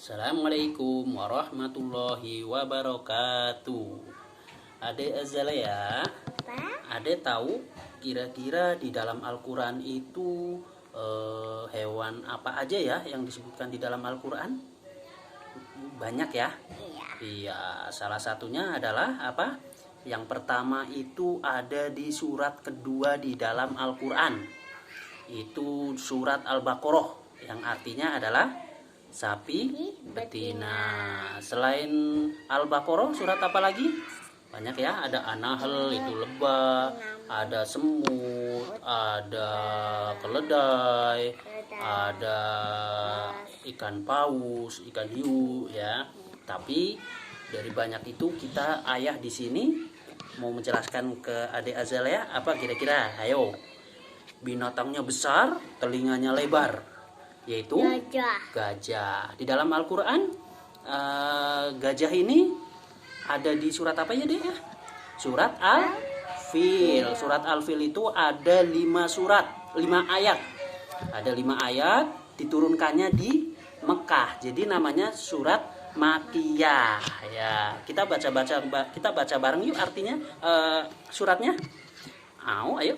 Assalamualaikum warahmatullahi wabarakatuh. Adek Azalea, Adek tahu kira-kira di dalam Al-Quran itu hewan apa aja ya yang disebutkan di dalam Al-Quran? Banyak ya? Iya, salah satunya adalah apa? Yang pertama itu ada di surat kedua di dalam Al-Quran. Itu surat Al-Baqarah yang artinya adalah sapi betina. Selain Al-Baqarah, surat apa lagi? Banyak ya, ada An-Nahl itu lebah, ada semut, ada keledai, ada ikan paus, ikan hiu ya. Tapi dari banyak itu kita ayah di sini mau menjelaskan ke adik Azalea apa kira-kira? Ayo. Binatangnya besar, telinganya lebar, yaitu gajah. Di dalam Al-Quran gajah ini ada di surat apa ya deh? Surat Al-Fil. Surat Al-Fil itu ada 5 ayat. Ada 5 ayat diturunkannya di Mekah. Jadi namanya surat Makiyah ya. Kita baca bareng yuk artinya suratnya. Ayo.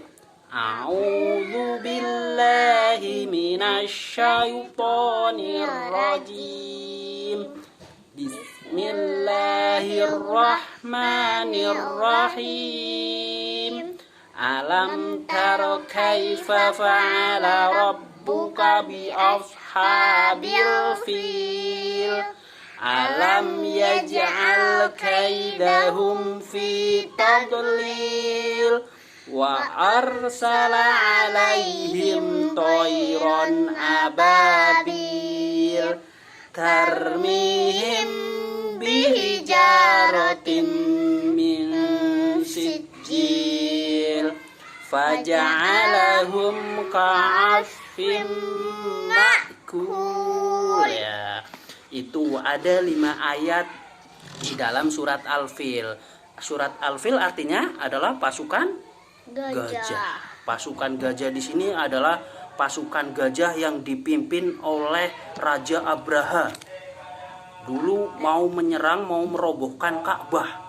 A'udzu billahi minasyaitonir rajim. Bismillahirrahmanirrahim. Alam tara kaifa fa'ala rabbuka bi ashabil fil. Alam yaj'al kaidahum fi tadlil. Wa arsala alaihim toiron ababil tarmihim bihijaratim min sijil faja'alahum ka'asfim ma'kul ya. Itu ada 5 ayat di dalam surat Al-Fil. Surat Al-Fil artinya adalah pasukan gajah. Pasukan gajah di sini adalah pasukan gajah yang dipimpin oleh Raja Abraha. Dulu mau menyerang, mau merobohkan Ka'bah.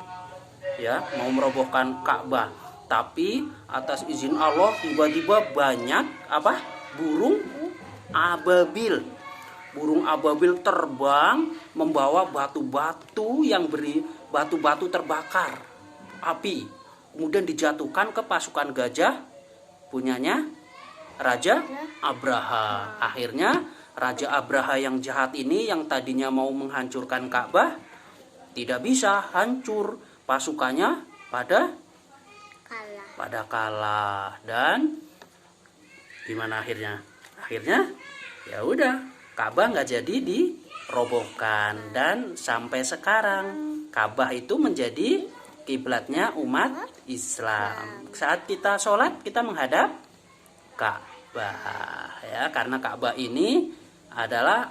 Ya, mau merobohkan Ka'bah. Tapi atas izin Allah tiba-tiba banyak burung ababil. Burung ababil terbang membawa batu-batu yang batu-batu terbakar api. Kemudian dijatuhkan ke pasukan gajah punyanya Raja Abraha. Akhirnya Raja Abraha yang jahat ini yang tadinya mau menghancurkan Ka'bah tidak bisa hancur. Pasukannya pada kalah. Dan gimana akhirnya? Akhirnya ya udah Ka'bah nggak jadi dirobohkan dan sampai sekarang Ka'bah itu menjadi kiblatnya umat Islam. Saat kita sholat kita menghadap Ka'bah ya, karena Ka'bah ini adalah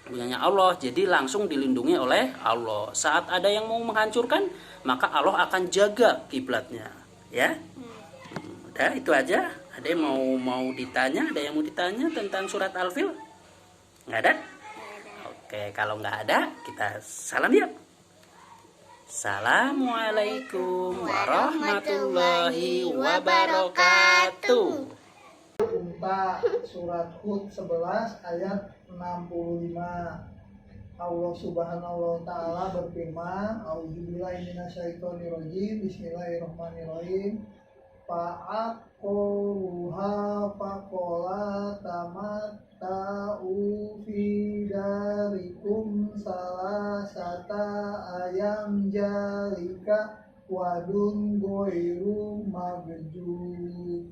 punyanya Allah, jadi langsung dilindungi oleh Allah. Saat ada yang mau menghancurkan maka Allah akan jaga kiblatnya ya. Udah itu aja. Ada yang mau ditanya? Ada yang mau ditanya tentang surat Al-Fil? Nggak ada? Oke, kalau nggak ada kita salam yuk. Assalamualaikum warahmatullahi wabarakatuh. Unta surat Hud 11 ayat 65. Allah Subhanahu wa taala berfirman, A'udzubillahi minasyaitonirrajim. Bismillahirrahmanirrahim. Fa'aqruha faqala tamatta'u fi darikum salasata ayam jalika wadun goiru magjub.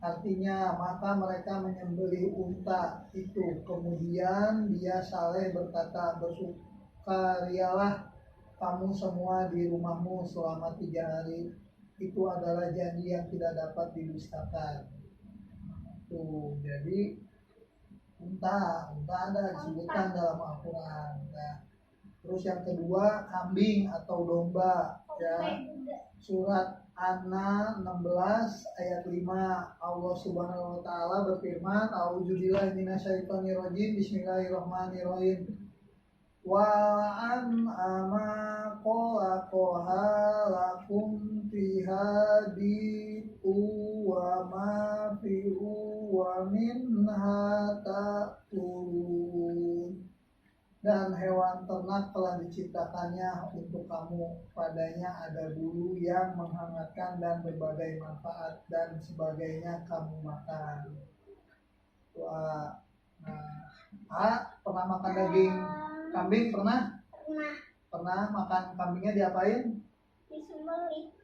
Artinya, maka mereka menyembelih unta itu. Kemudian dia saleh berkata, bersukarialah kamu semua di rumahmu selama 3 hari. Itu adalah janji yang tidak dapat didustakan. Tuh, jadi unta ada disebutkan dalam Al-Quran. Nah, terus yang kedua kambing atau domba ya. Surat An-Nahl 16 ayat 5. Allah Subhanahu wa taala berfirman, A'udzubillahi minasyaitonirrajim. Bismillahirrahmanirrahim. Wa an ama khalaqaha lakum fiha di'u wa ma fi'u wa minha ta'kulun. Dan hewan ternak telah diciptakannya untuk kamu. Padanya ada bulu yang menghangatkan dan berbagai manfaat, dan sebagainya kamu makan. Wah, nah, pernah makan daging kambing? Pernah? Pernah makan kambingnya diapain? Disembelih.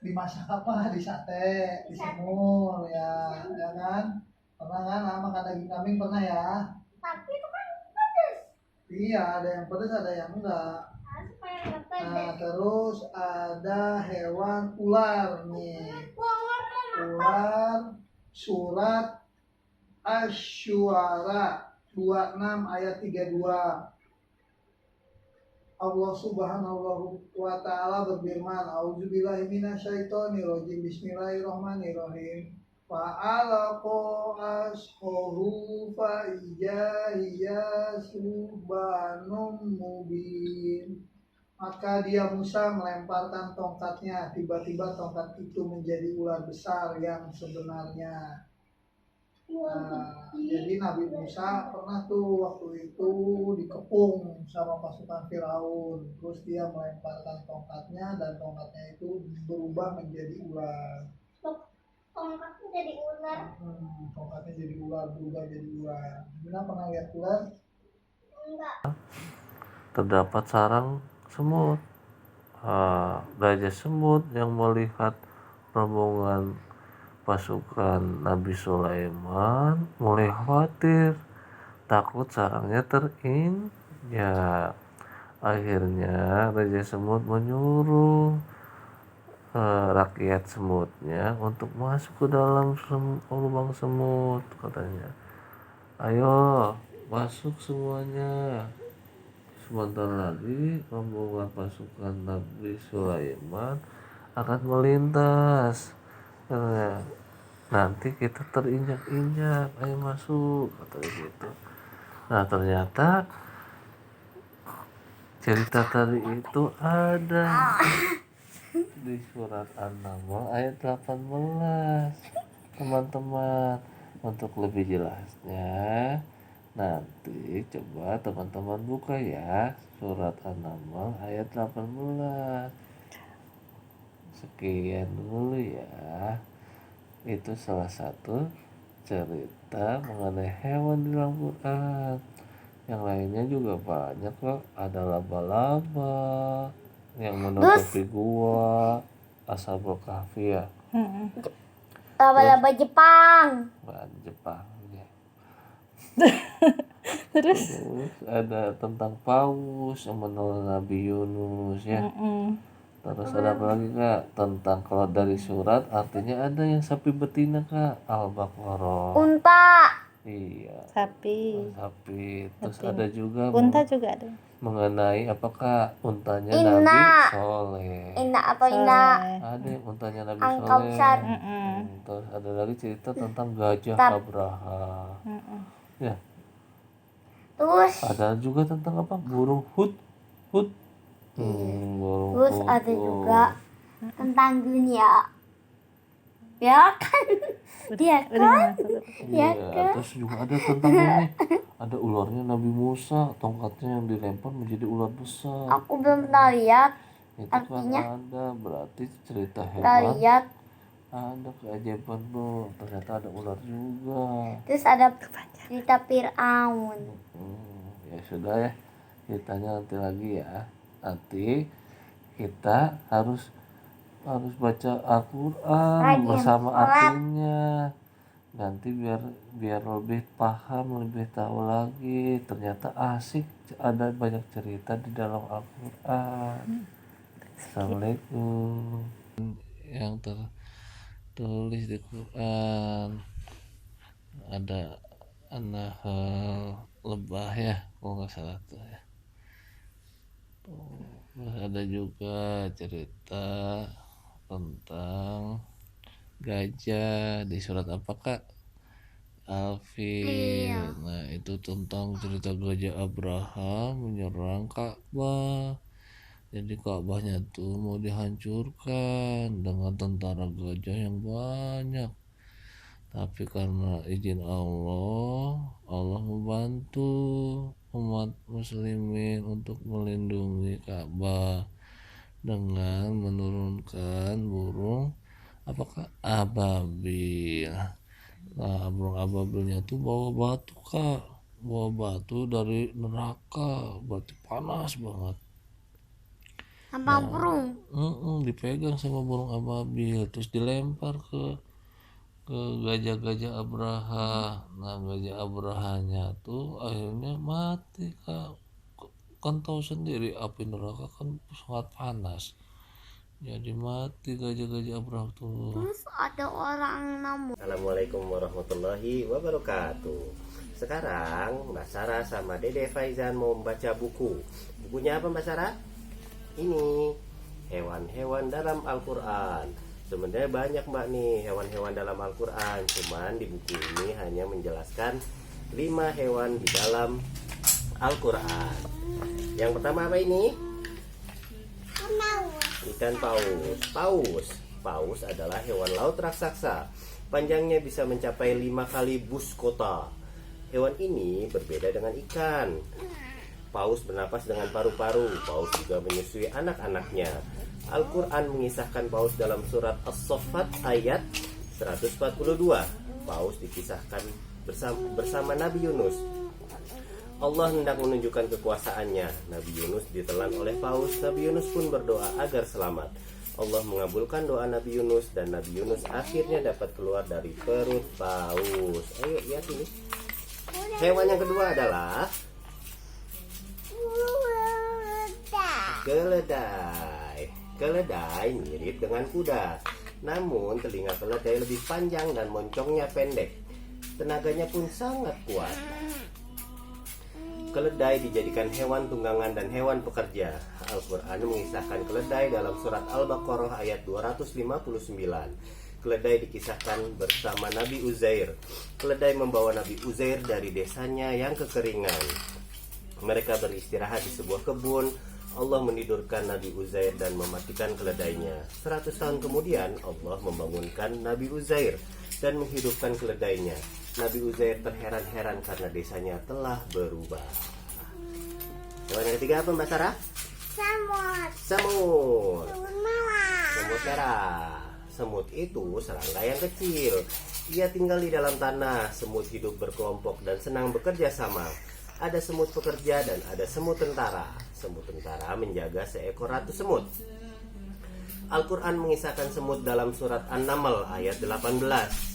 Dimasak apa? Di sate, disemur, ya kan? Pernah kan? Makan daging kambing pernah ya? Tapi itu kan pedas. Iya, ada yang pedas, ada yang enggak. Supaya nggak pedas. Nah, terus ada hewan ular nih. Ular, surat Asy-Syu'ara 26 ayat 32. Allah Subhanahu wa taala berfirman, A'udzubillahi minasyaitonirrajim. Bismillahirrahmanirrahim. Fa'alaqa ashahu fa'ija hiya subhanum mubin. Maka dia Musa melemparkan tongkatnya, tiba-tiba tongkat itu menjadi ular besar yang sebenarnya. Nah, jadi Nabi Musa pernah tuh waktu itu dikepung sama pasukan Firaun. Terus dia melemparkan tongkatnya, dan tongkatnya itu berubah menjadi ular. Tongkatnya jadi ular. Tongkatnya jadi ular, berubah jadi ular. Gimana, pernah lihat ular? Enggak. Terdapat sarang semut. Raja semut yang melihat rombongan pasukan Nabi Sulaiman mulai khawatir, takut sarangnya terinjak. Akhirnya Raja Semut menyuruh rakyat semutnya untuk masuk ke dalam lubang semut. Katanya, ayo masuk semuanya. Sebentar lagi rombongan pasukan Nabi Sulaiman akan melintas. Katanya, nanti kita terinjak-injak, ayo masuk, katanya gitu. Nah, ternyata cerita tadi itu ada di surat An-Naml ayat 18, teman-teman. Untuk lebih jelasnya nanti coba teman-teman buka ya surat An-Naml ayat 18. Sekian dulu ya. Itu salah satu cerita mengenai hewan di dalam Quran. Yang lainnya juga banyak kok. Ada laba-laba yang menutupi gua, Ashabul Kahfi ya. Laba-laba Jepang. Jepang ya. Terus ada tentang paus yang menolong Nabi Yunus ya. Terus ada apa lagi kak? Tentang kalau dari surat artinya ada yang sapi betina kak, Al-Baqarah. Unta. Iya. sapi, Terus betina. ada juga Unta juga ada. mengenai apakah untanya Ina. Nabi Soleh. Ina apa Ina? Ada yang untanya Nabi Angkausar. Soleh. Terus ada lagi cerita tentang gajah Tar. Abraha. Ya. Terus Ada juga tentang apa? Burung Hud. Burung Terus Hud. ada juga tentang dunia. Ya kan? Dia kan? Iya, terus juga ada tentang ini. Ada ularnya Nabi Musa, tongkatnya yang dilempar menjadi ular besar. Aku belum pernah lihat. Itu artinya kan ada, berarti cerita Pernah hewan. lihat. Ada keajaiban tuh, ternyata ada ular juga. Terus ada cerita Fir'aun. Ya sudah ya, ceritanya nanti lagi ya. Nanti kita harus baca Al-Quran Rajin bersama sholat. artinya. Nanti biar lebih paham, lebih tahu lagi. Ternyata asik, ada banyak cerita di dalam Al-Quran. Assalamualaikum. Yang tertulis di Quran ada An-Nahl, lebah ya, kalau nggak salah tuh ya. Terus ada juga cerita tentang gajah di surat apa Kak? Alfil. Iya. Nah itu tentang cerita gajah Abraha menyerang Ka'bah. Jadi Ka'bahnya tuh mau dihancurkan dengan tentara gajah yang banyak. Tapi karena izin Allah, Allah membantu umat muslimin untuk melindungi Ka'bah dengan menurunkan burung apakah ababil. Nah burung ababilnya tuh bawa batu Kak, bawa batu dari neraka, batu panas banget. Sama burung. Dipegang sama burung ababil terus dilempar ke gajah-gajah Abraha. Nah gajah Abrahanya tuh akhirnya mati Kak. Kan tahu sendiri api neraka kan sangat panas, jadi mati gajah-gajah Abraha tuh. Terus ada orang namun. Assalamualaikum warahmatullahi wabarakatuh. Sekarang Mbak Sarah sama Dede Faizan mau membaca buku. Bukunya apa Mbak Sarah? Ini hewan-hewan dalam Al-Quran. Sebenarnya banyak Mbak nih hewan-hewan dalam Al-Quran. Cuman di buku ini hanya menjelaskan 5 hewan di dalam Al-Quran. Yang pertama apa ini? Ikan paus. Paus adalah hewan laut raksasa. Panjangnya bisa mencapai 5 kali bus kota. Hewan ini berbeda dengan ikan. Paus bernapas dengan paru-paru. Paus juga menyusui anak-anaknya. Al-Quran mengisahkan paus dalam surat As-Saffat ayat 142. Paus dikisahkan bersama Nabi Yunus. Allah hendak menunjukkan kekuasaannya. Nabi Yunus ditelan oleh paus. Nabi Yunus pun berdoa agar selamat. Allah mengabulkan doa Nabi Yunus dan Nabi Yunus akhirnya dapat keluar dari perut paus. Ayo lihat ini. Hewan yang kedua adalah keledai. Keledai mirip dengan kuda. Namun telinga keledai lebih panjang dan moncongnya pendek. Tenaganya pun sangat kuat. Keledai dijadikan hewan tunggangan dan hewan pekerja. Al-Quran mengisahkan keledai dalam surat Al-Baqarah ayat 259. Keledai dikisahkan bersama Nabi Uzair. Keledai membawa Nabi Uzair dari desanya yang kekeringan. Mereka beristirahat di sebuah kebun. Allah menidurkan Nabi Uzair dan mematikan keledainya. 100 tahun kemudian Allah membangunkan Nabi Uzair dan menghidupkan keledainya. Nabi Uzair terheran-heran karena desanya telah berubah. Hewan yang ketiga apa Mbak Sarah? Semut. Semut merah. Semut itu serangga yang kecil. Ia tinggal di dalam tanah. Semut hidup berkelompok dan senang bekerja sama. Ada semut pekerja dan ada semut tentara. Semut tentara menjaga seekor ratu semut. Al-Quran mengisahkan semut dalam surat An-Naml ayat 18.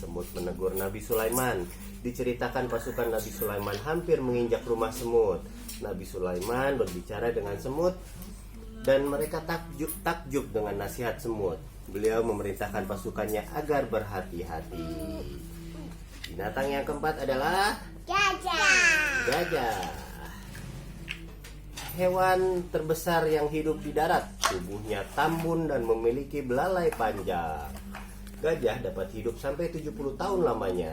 Semut menegur Nabi Sulaiman. Diceritakan pasukan Nabi Sulaiman hampir menginjak rumah semut. Nabi Sulaiman berbicara dengan semut dan mereka takjub dengan nasihat semut. Beliau memerintahkan pasukannya agar berhati-hati. Binatang yang keempat adalah gajah. Hewan terbesar yang hidup di darat. Tubuhnya tambun dan memiliki belalai panjang. Gajah dapat hidup sampai 70 tahun lamanya.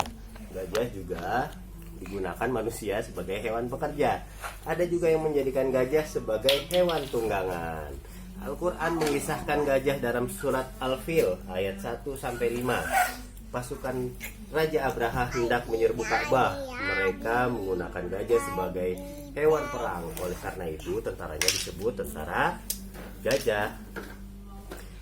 Gajah juga digunakan manusia sebagai hewan pekerja. Ada juga yang menjadikan gajah sebagai hewan tunggangan. Al-Quran mengisahkan gajah dalam surat Al-Fil ayat 1-5. Pasukan Raja Abraha hendak menyerbu Ka'bah. Mereka menggunakan gajah sebagai hewan perang. Oleh karena itu tentaranya disebut tentara gajah.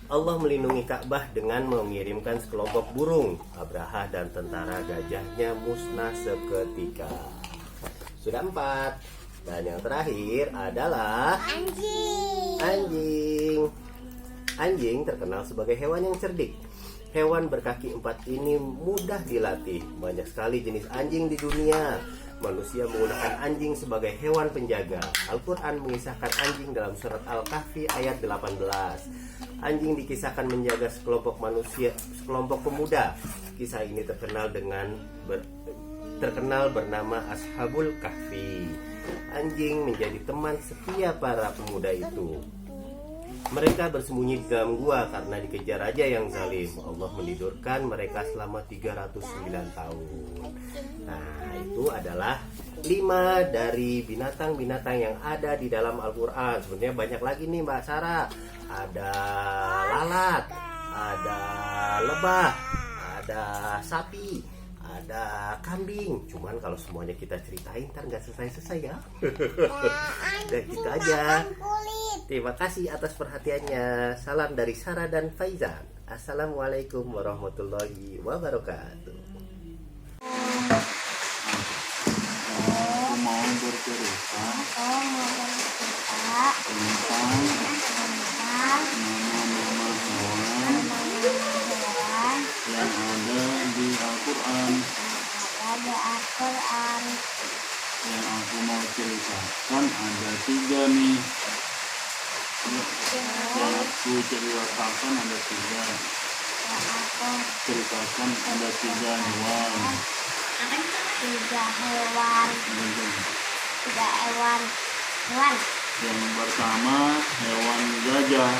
Allah melindungi Ka'bah dengan mengirimkan sekelompok burung. Abraha dan tentara gajahnya musnah seketika. Sudah 4. Dan yang terakhir adalah anjing. Anjing terkenal sebagai hewan yang cerdik. Hewan berkaki 4 ini mudah dilatih. Banyak sekali jenis anjing di dunia. Manusia menggunakan anjing sebagai hewan penjaga. Al-Quran mengisahkan anjing dalam surat Al-Kahfi ayat 18. Anjing dikisahkan menjaga sekelompok pemuda. Kisah ini terkenal bernama Ashabul Kahfi. Anjing menjadi teman setia para pemuda itu. Mereka bersembunyi di dalam gua karena dikejar raja yang zalim. Allah menidurkan mereka selama 309 tahun. Nah, itu adalah 5 dari binatang-binatang yang ada di dalam Al-Quran. Sebenarnya banyak lagi nih Mbak Sarah. Ada lalat, ada lebah, ada sapi, ada kambing. Cuman kalau semuanya kita ceritain ntar nggak selesai-selesai ya. Dan gitu aja. Terima kasih atas perhatiannya. Salam dari Sarah dan Faizan. Assalamualaikum warahmatullahi wabarakatuh. Aku mau bercerita tentang nama-nama hewan yang ada di Al-Quran. Yang aku mau ceritakan ada 3 nih. Yang aku ceritakan ada 3. Ceritakan ada 3 hewan. 3 hewan. Yang pertama hewan gajah.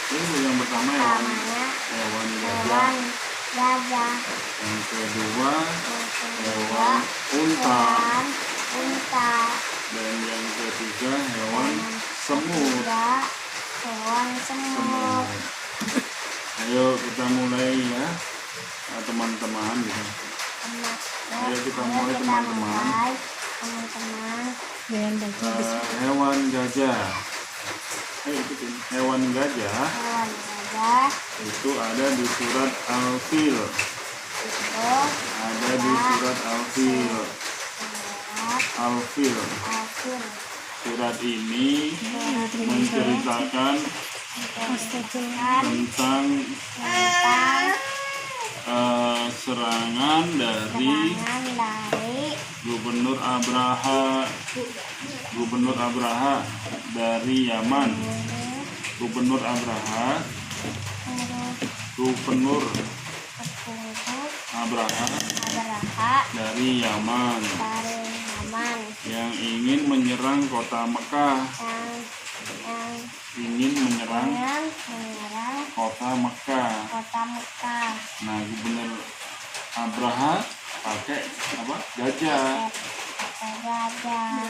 Ini yang pertama hewan gajah. Yang kedua hewan unta. Dan yang ketiga hewan semut. Ayo kita mulai ya teman-teman gitu. Ayo kita mulai teman-teman. Hewan gajah. Hewan gajah itu ada di surat Al-Fil. Ada di surat Al-Fil. Surat ini menceritakan tentang serangan dari Gubernur Abraha dari Yaman. Gubernur Abraha dari Yaman yang ingin menyerang kota Mekah. Kota Mekah. Nah, Gubernur Abraha pakai apa? Gajah.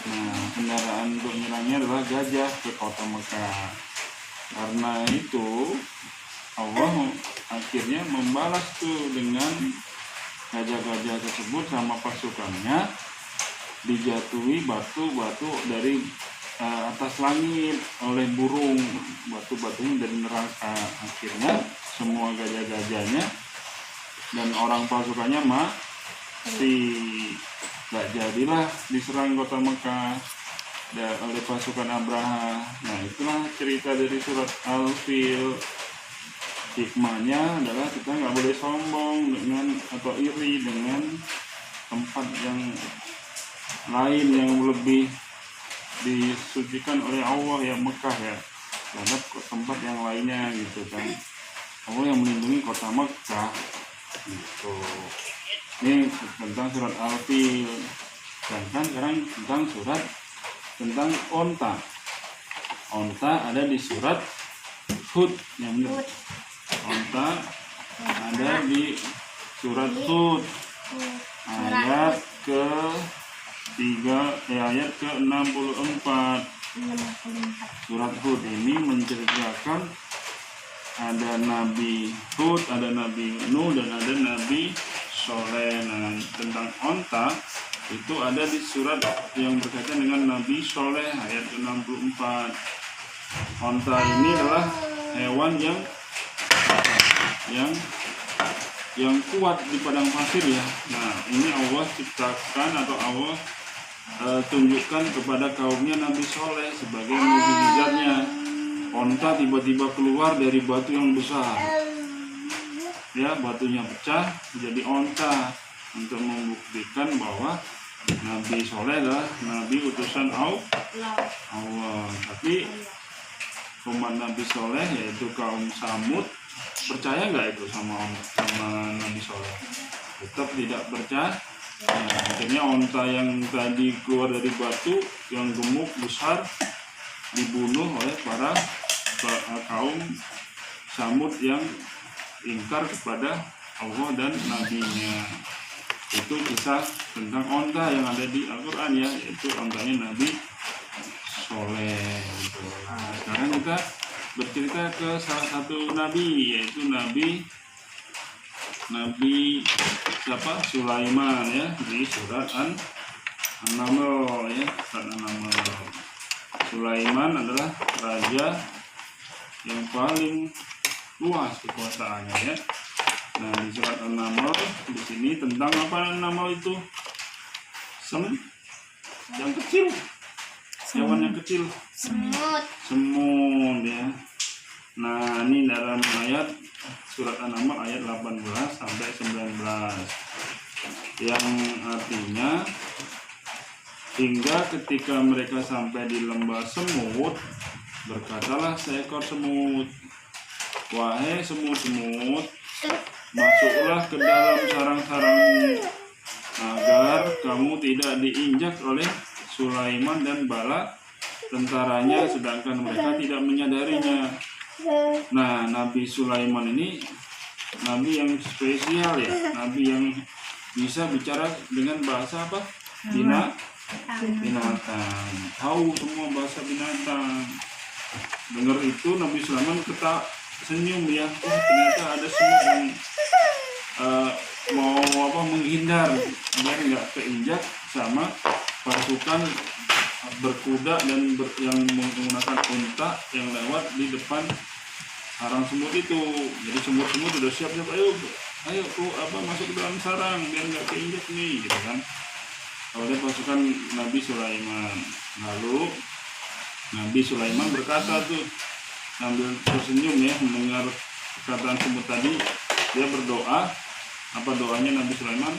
Nah, kendaraan untuk menyerangnya adalah gajah ke kota Mekah. Karena itu Allah akhirnya membalas tuh dengan gajah-gajah tersebut sama pasukannya dijatuhi batu-batu dari atas langit oleh burung. Batu-batunya dari neraka. Akhirnya semua gajah-gajahnya dan orang pasukannya mati. Gak jadilah diserang kota Mekah oleh pasukan Abraha. Nah, itulah cerita dari surat Al-Fil. Hikmahnya adalah kita nggak boleh sombong dengan atau iri dengan tempat yang lain yang lebih disucikan oleh Allah, ya Mekah ya, terhadap tempat yang lainnya gitu kan. Allah yang melindungi kota Mekah gitu. Ini tentang surat Al-Fil. Dan sekarang tentang surat tentang onta. Onta ada di surat Hud, yang benar. Onta ada di surat Hud ayat ayat ke-64. Surat Hud ini menceritakan ada Nabi Hud, ada Nabi Nuh, dan ada Nabi Soleh. Nah, tentang onta itu ada di surat yang berkaitan dengan Nabi Soleh ayat ke-64. Onta ini adalah hewan yang kuat di padang pasir ya. Nah, ini Allah ciptakan atau Allah tunjukkan kepada kaumnya Nabi Soleh sebagai mukjizatnya. Onta tiba-tiba keluar dari batu yang besar. Ya, batunya pecah jadi onta untuk membuktikan bahwa Nabi Soleh adalah Nabi utusan Allah. Tapi umat Nabi Soleh yaitu kaum Samud percaya nggak itu sama Nabi Soleh? Tetap tidak percaya. Nah, akhirnya onta yang tadi keluar dari batu yang gemuk besar dibunuh oleh para kaum Samud yang ingkar kepada Allah dan nabinya. Itu kisah tentang onta yang ada di Al-Quran ya, yaitu ontanya Nabi Soleh gitu. Nah, sekarang kita bercerita ke salah satu nabi, yaitu Nabi siapa? Sulaiman ya, di surat An-Naml ya, surat An-Naml. Sulaiman adalah raja yang paling luas kekuasaannya ya. Nah, di surat An-Naml di sini tentang apa An-Naml itu? Yang kecil. Hewan yang kecil. Semut ya. Nah, ini dalam ayat surat An-Naml ayat 18 sampai 19. Yang artinya hingga ketika mereka sampai di lembah semut, berkatalah seekor semut, wahai semut-semut, masuklah ke dalam sarang-sarangmu agar kamu tidak diinjak oleh Sulaiman dan bala tentaranya, sedangkan mereka tidak menyadarinya. Nah, Nabi Sulaiman ini nabi yang spesial ya, nabi yang bisa bicara dengan bahasa apa? Binatang, tahu semua bahasa binatang. Dengar itu Nabi Sulaiman senyum ya, ternyata ada semut yang mau menghindar biar nggak keinjak sama pasukan berkuda dan yang menggunakan unta yang lewat di depan sarang semut itu. Jadi semut-semut udah siap-siap, ayo masuk ke dalam sarang biar nggak keinjak nih gitu kan. Oleh pasukan Nabi Sulaiman. Lalu Nabi Sulaiman berkata tuh sambil tersenyum ya mendengar perkataan semut tadi, dia berdoa. Apa doanya Nabi Sulaiman?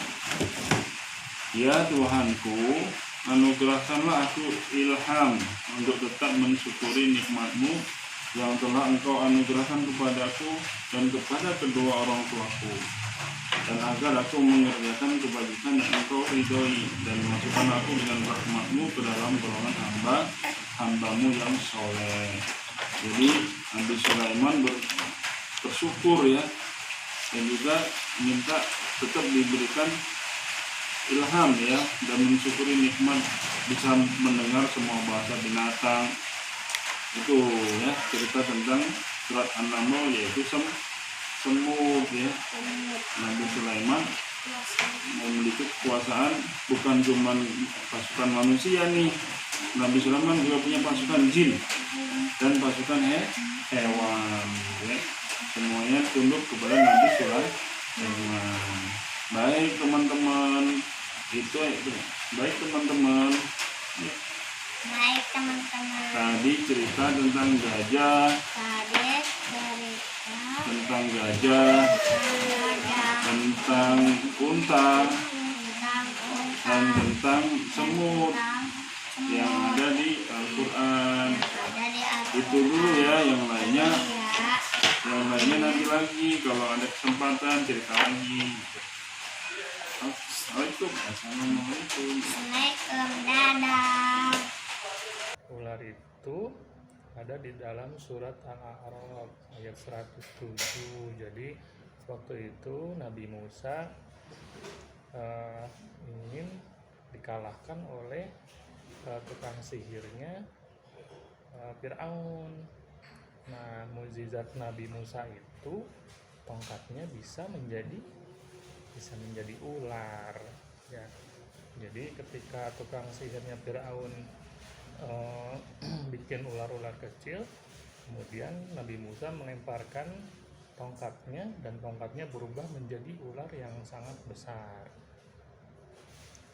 Ya Tuhanku, anugerahkanlah aku ilham untuk tetap mensyukuri nikmat-Mu yang telah Engkau anugerahkan kepadaku dan kepada kedua orang tuaku, dan agar aku mengerjakan kebajikan yang Engkau ridhoi, dan masukkan aku dengan rahmat-Mu ke dalam golongan hamba-Mu yang soleh. Jadi Nabi Sulaiman bersyukur ya, dan juga minta tetap diberikan ilham ya, dan mensyukuri nikmat bisa mendengar semua bahasa binatang. Itu ya cerita tentang surat An-Naml, yaitu semut ya. Nabi Sulaiman memiliki kekuasaan bukan cuma pasukan manusia nih, Nabi Sulaiman juga punya pasukan jin dan pasukan hewan ya. Semuanya tunduk kepada Nabi Sulaiman. Baik teman-teman, baik teman-teman. Tadi cerita tentang gajah, tentang unta, dan tentang semut yang ada di Al-Quran. Itu dulu ya, yang lainnya nanti lagi kalau ada kesempatan cerita lagi. Assalamualaikum. Dadah. Ular itu ada di dalam surat Al-A'raf ayat 107. Jadi waktu itu Nabi Musa ingin dikalahkan oleh tukang sihirnya Fir'aun. Nah, mukjizat Nabi Musa itu tongkatnya bisa menjadi ular ya. Jadi ketika tukang sihirnya Fir'aun bikin ular-ular kecil, kemudian Nabi Musa melemparkan tongkatnya dan tongkatnya berubah menjadi ular yang sangat besar.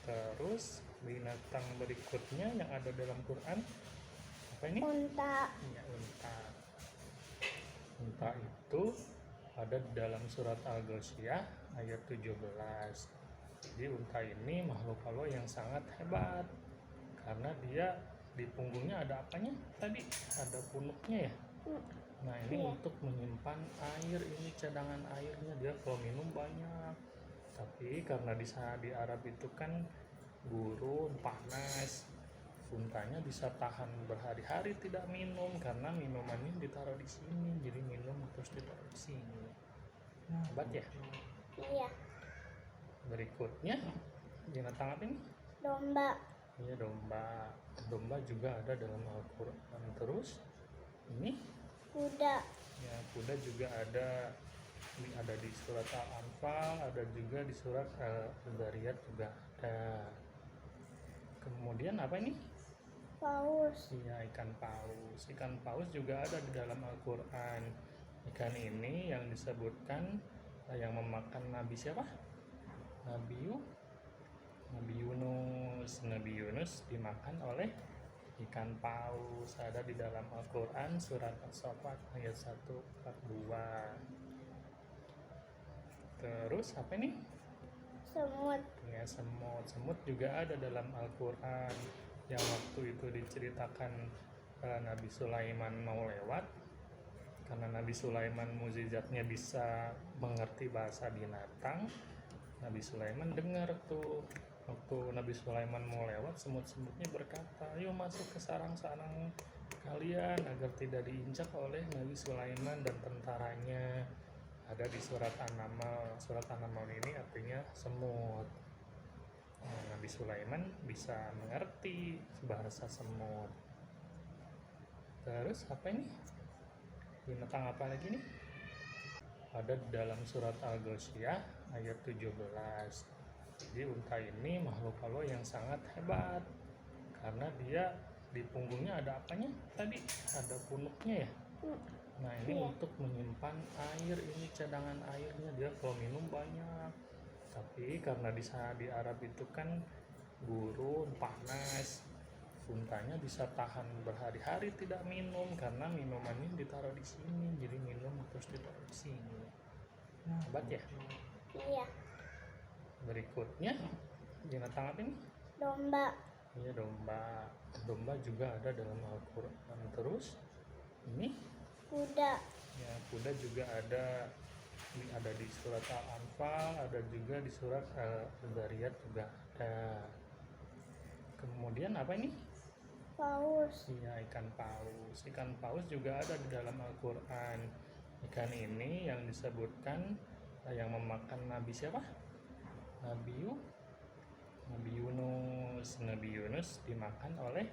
Terus binatang berikutnya yang ada dalam Quran apa ini? Unta. Ya, unta. Unta itu ada di dalam surat Al-Ghasyiyah ayat 17. Jadi unta ini makhluk Allah yang sangat hebat karena dia di punggungnya ada apanya tadi? Ada punuknya ya. Nah, ini untuk menyimpan air, ini cadangan airnya, dia kalau minum banyak. Tapi karena di Arab itu kan gurun, panas, Funtanya bisa tahan berhari-hari tidak minum karena minumannya ditaruh di sini, jadi minum terus ditaruh di sini. Hebat ya. Iya. Berikutnya binatang apa ini? Domba. Iya, domba. Domba juga ada dalam Al-Quran. Terus ini Kuda. ya, kuda juga ada. Ini ada di surat Al-Anfal, ada juga di surat Al-Zariyat juga ada. Kemudian apa ini? Paus. Iya, ikan paus. Ikan paus juga ada di dalam Al-Quran. Ikan ini yang disebutkan yang memakan Nabi siapa? Nabi Yunus. Nabi Yunus dimakan oleh ikan paus. Ada di dalam Al-Quran surat As-Saffat ayat 142. Terus apa ini? Semut. Ya, semut juga ada dalam Al-Quran. Yang waktu itu diceritakan Nabi Sulaiman mau lewat, karena Nabi Sulaiman mukjizatnya bisa mengerti bahasa binatang. Nabi Sulaiman dengar tuh, waktu Nabi Sulaiman mau lewat, semut-semutnya berkata, "Ayo masuk ke sarang-sarang kalian agar tidak diinjak oleh Nabi Sulaiman dan tentaranya." Ada di surat An-Naml. Surat An-Naml ini artinya semut. Nabi Sulaiman bisa mengerti bahasa semut. Terus apa ini? Binatang apa lagi nih? Ada di dalam surat Al-Ghasyiyah ayat 17. Jadi unta ini makhluk Allah yang sangat hebat karena dia di punggungnya ada apanya tadi? Ada punuknya ya. Nah, ini untuk menyimpan air, ini cadangan airnya, dia kalau minum banyak. Tapi karena di sana di Arab itu kan gurun, panas, untanya bisa tahan berhari-hari tidak minum karena minumannya ditaruh di sini, jadi minum terus ditaruh di sini. Hebat ya. Iya. Berikutnya binatang apa ini? Domba. Iya, domba. Domba juga ada dalam Al-Quran. Terus ini Kuda. ya, kuda juga ada. Ini ada di surat Al-Anfal, ada juga di surat Al-Zariyat juga ada. Kemudian apa ini? Paus. Iya, ikan paus. Ikan paus juga ada di dalam Al-Quran. Ikan ini yang disebutkan yang memakan Nabi siapa? Nabi Yunus. Nabi Yunus dimakan oleh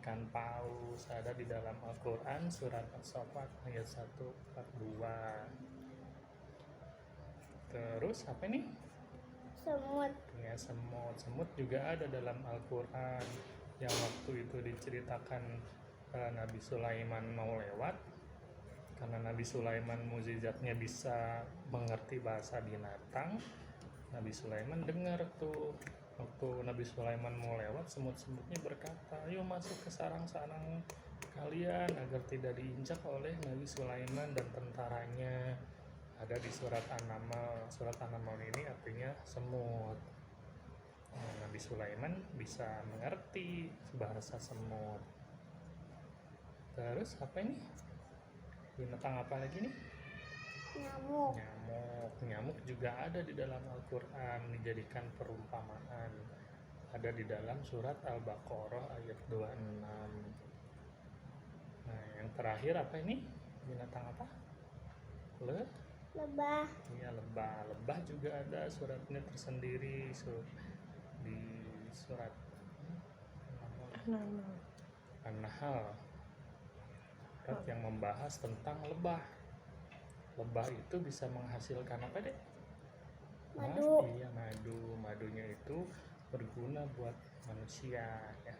ikan paus. Ada di dalam Al-Quran surat As-Saffat ayat 142. Terus apa ini? Semut. Ya, semut juga ada dalam Al-Quran. Yang waktu itu diceritakan Nabi Sulaiman mau lewat, karena Nabi Sulaiman mukjizatnya bisa mengerti bahasa binatang. Nabi Sulaiman dengar tuh, waktu Nabi Sulaiman mau lewat, semut-semutnya berkata, "Ayo masuk ke sarang-sarang kalian agar tidak diinjak oleh Nabi Sulaiman dan tentaranya." Ada di surat An-Naml. Surat An-Naml ini artinya semut. Nabi Sulaiman bisa mengerti bahasa semut. Terus apa ini? Binatang apa lagi nih? Nyamuk. Nyamuk juga ada di dalam Al-Quran, dijadikan perumpamaan. Ada di dalam surat Al-Baqarah ayat 26. Nah, yang terakhir apa ini? Binatang apa? Lebah. Iya, lebah. Lebah juga ada suratnya tersendiri di surat An-Nahl. Surat yang membahas tentang lebah. Lebah itu bisa menghasilkan apa, Dek? Madu. Iya, madu. Madunya itu berguna buat manusia ya.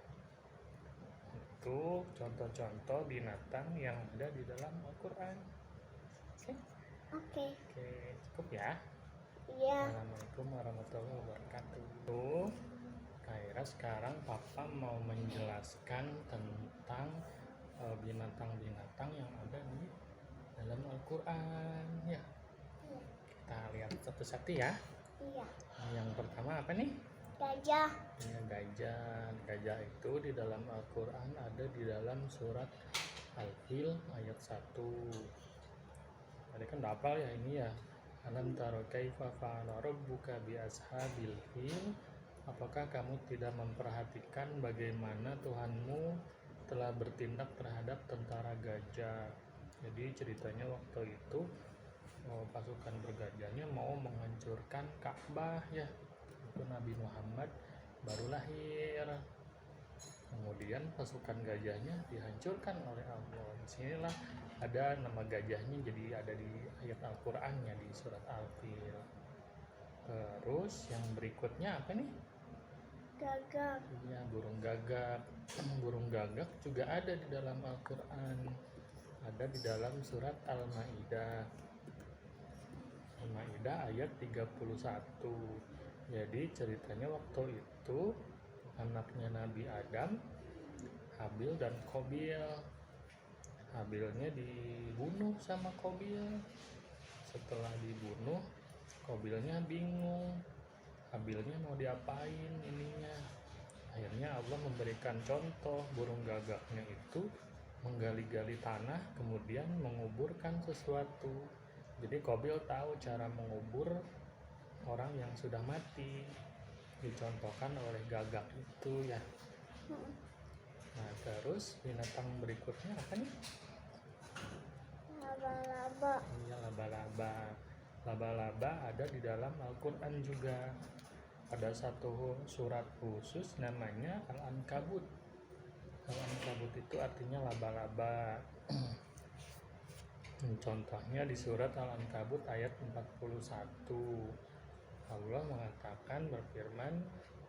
Itu contoh-contoh binatang yang ada di dalam Al-Quran. Oke. Oke, cukup ya. Iya. Assalamualaikum warahmatullahi wabarakatuh. Kaira, sekarang Papa mau menjelaskan tentang binatang-binatang yang ada di dalam Al-Quran ya. Kita lihat satu-satu ya. Iya. Yang pertama apa nih? Gajah. Ya, gajah. Gajah itu di dalam Al-Quran ada di dalam surat Al-Fil ayat 1. Tadi kan udah hafal ya ini ya. Alam taro kaifa fa'ala rabbuka bi ashabil fil. Apakah kamu tidak memperhatikan bagaimana Tuhanmu telah bertindak terhadap tentara gajah? Jadi ceritanya waktu itu pasukan bergajahnya mau menghancurkan Ka'bah ya. Itu Nabi Muhammad baru lahir. Kemudian pasukan gajahnya dihancurkan oleh Allah. Disinilah ada nama gajahnya, jadi ada di ayat Al-Qur'annya di surat Al-Fil. Terus yang berikutnya apa nih? Gagak. Ya, burung gagak. Burung gagak juga ada di dalam Al-Qur'an. Ada di dalam surat Al-Maidah. Al-Maidah ayat 31. Jadi ceritanya waktu itu anaknya Nabi Adam, Habil dan Qabil. Habilnya dibunuh sama Qabil. Setelah dibunuh, Qabilnya bingung. Habilnya mau diapain ininya. Akhirnya Allah memberikan contoh, burung gagaknya itu menggali-gali tanah kemudian menguburkan sesuatu. Jadi Qabil tahu cara mengubur orang yang sudah mati, dicontohkan oleh gagak itu ya. Nah terus binatang berikutnya apa nih? Laba-laba. Iya, laba-laba. Laba-laba ada di dalam Al-Quran juga. Ada satu surat khusus namanya Al-Ankabut. Al-Ankabut itu artinya laba-laba. Contohnya di surat Al-Ankabut ayat 41. Allah mengatakan, berfirman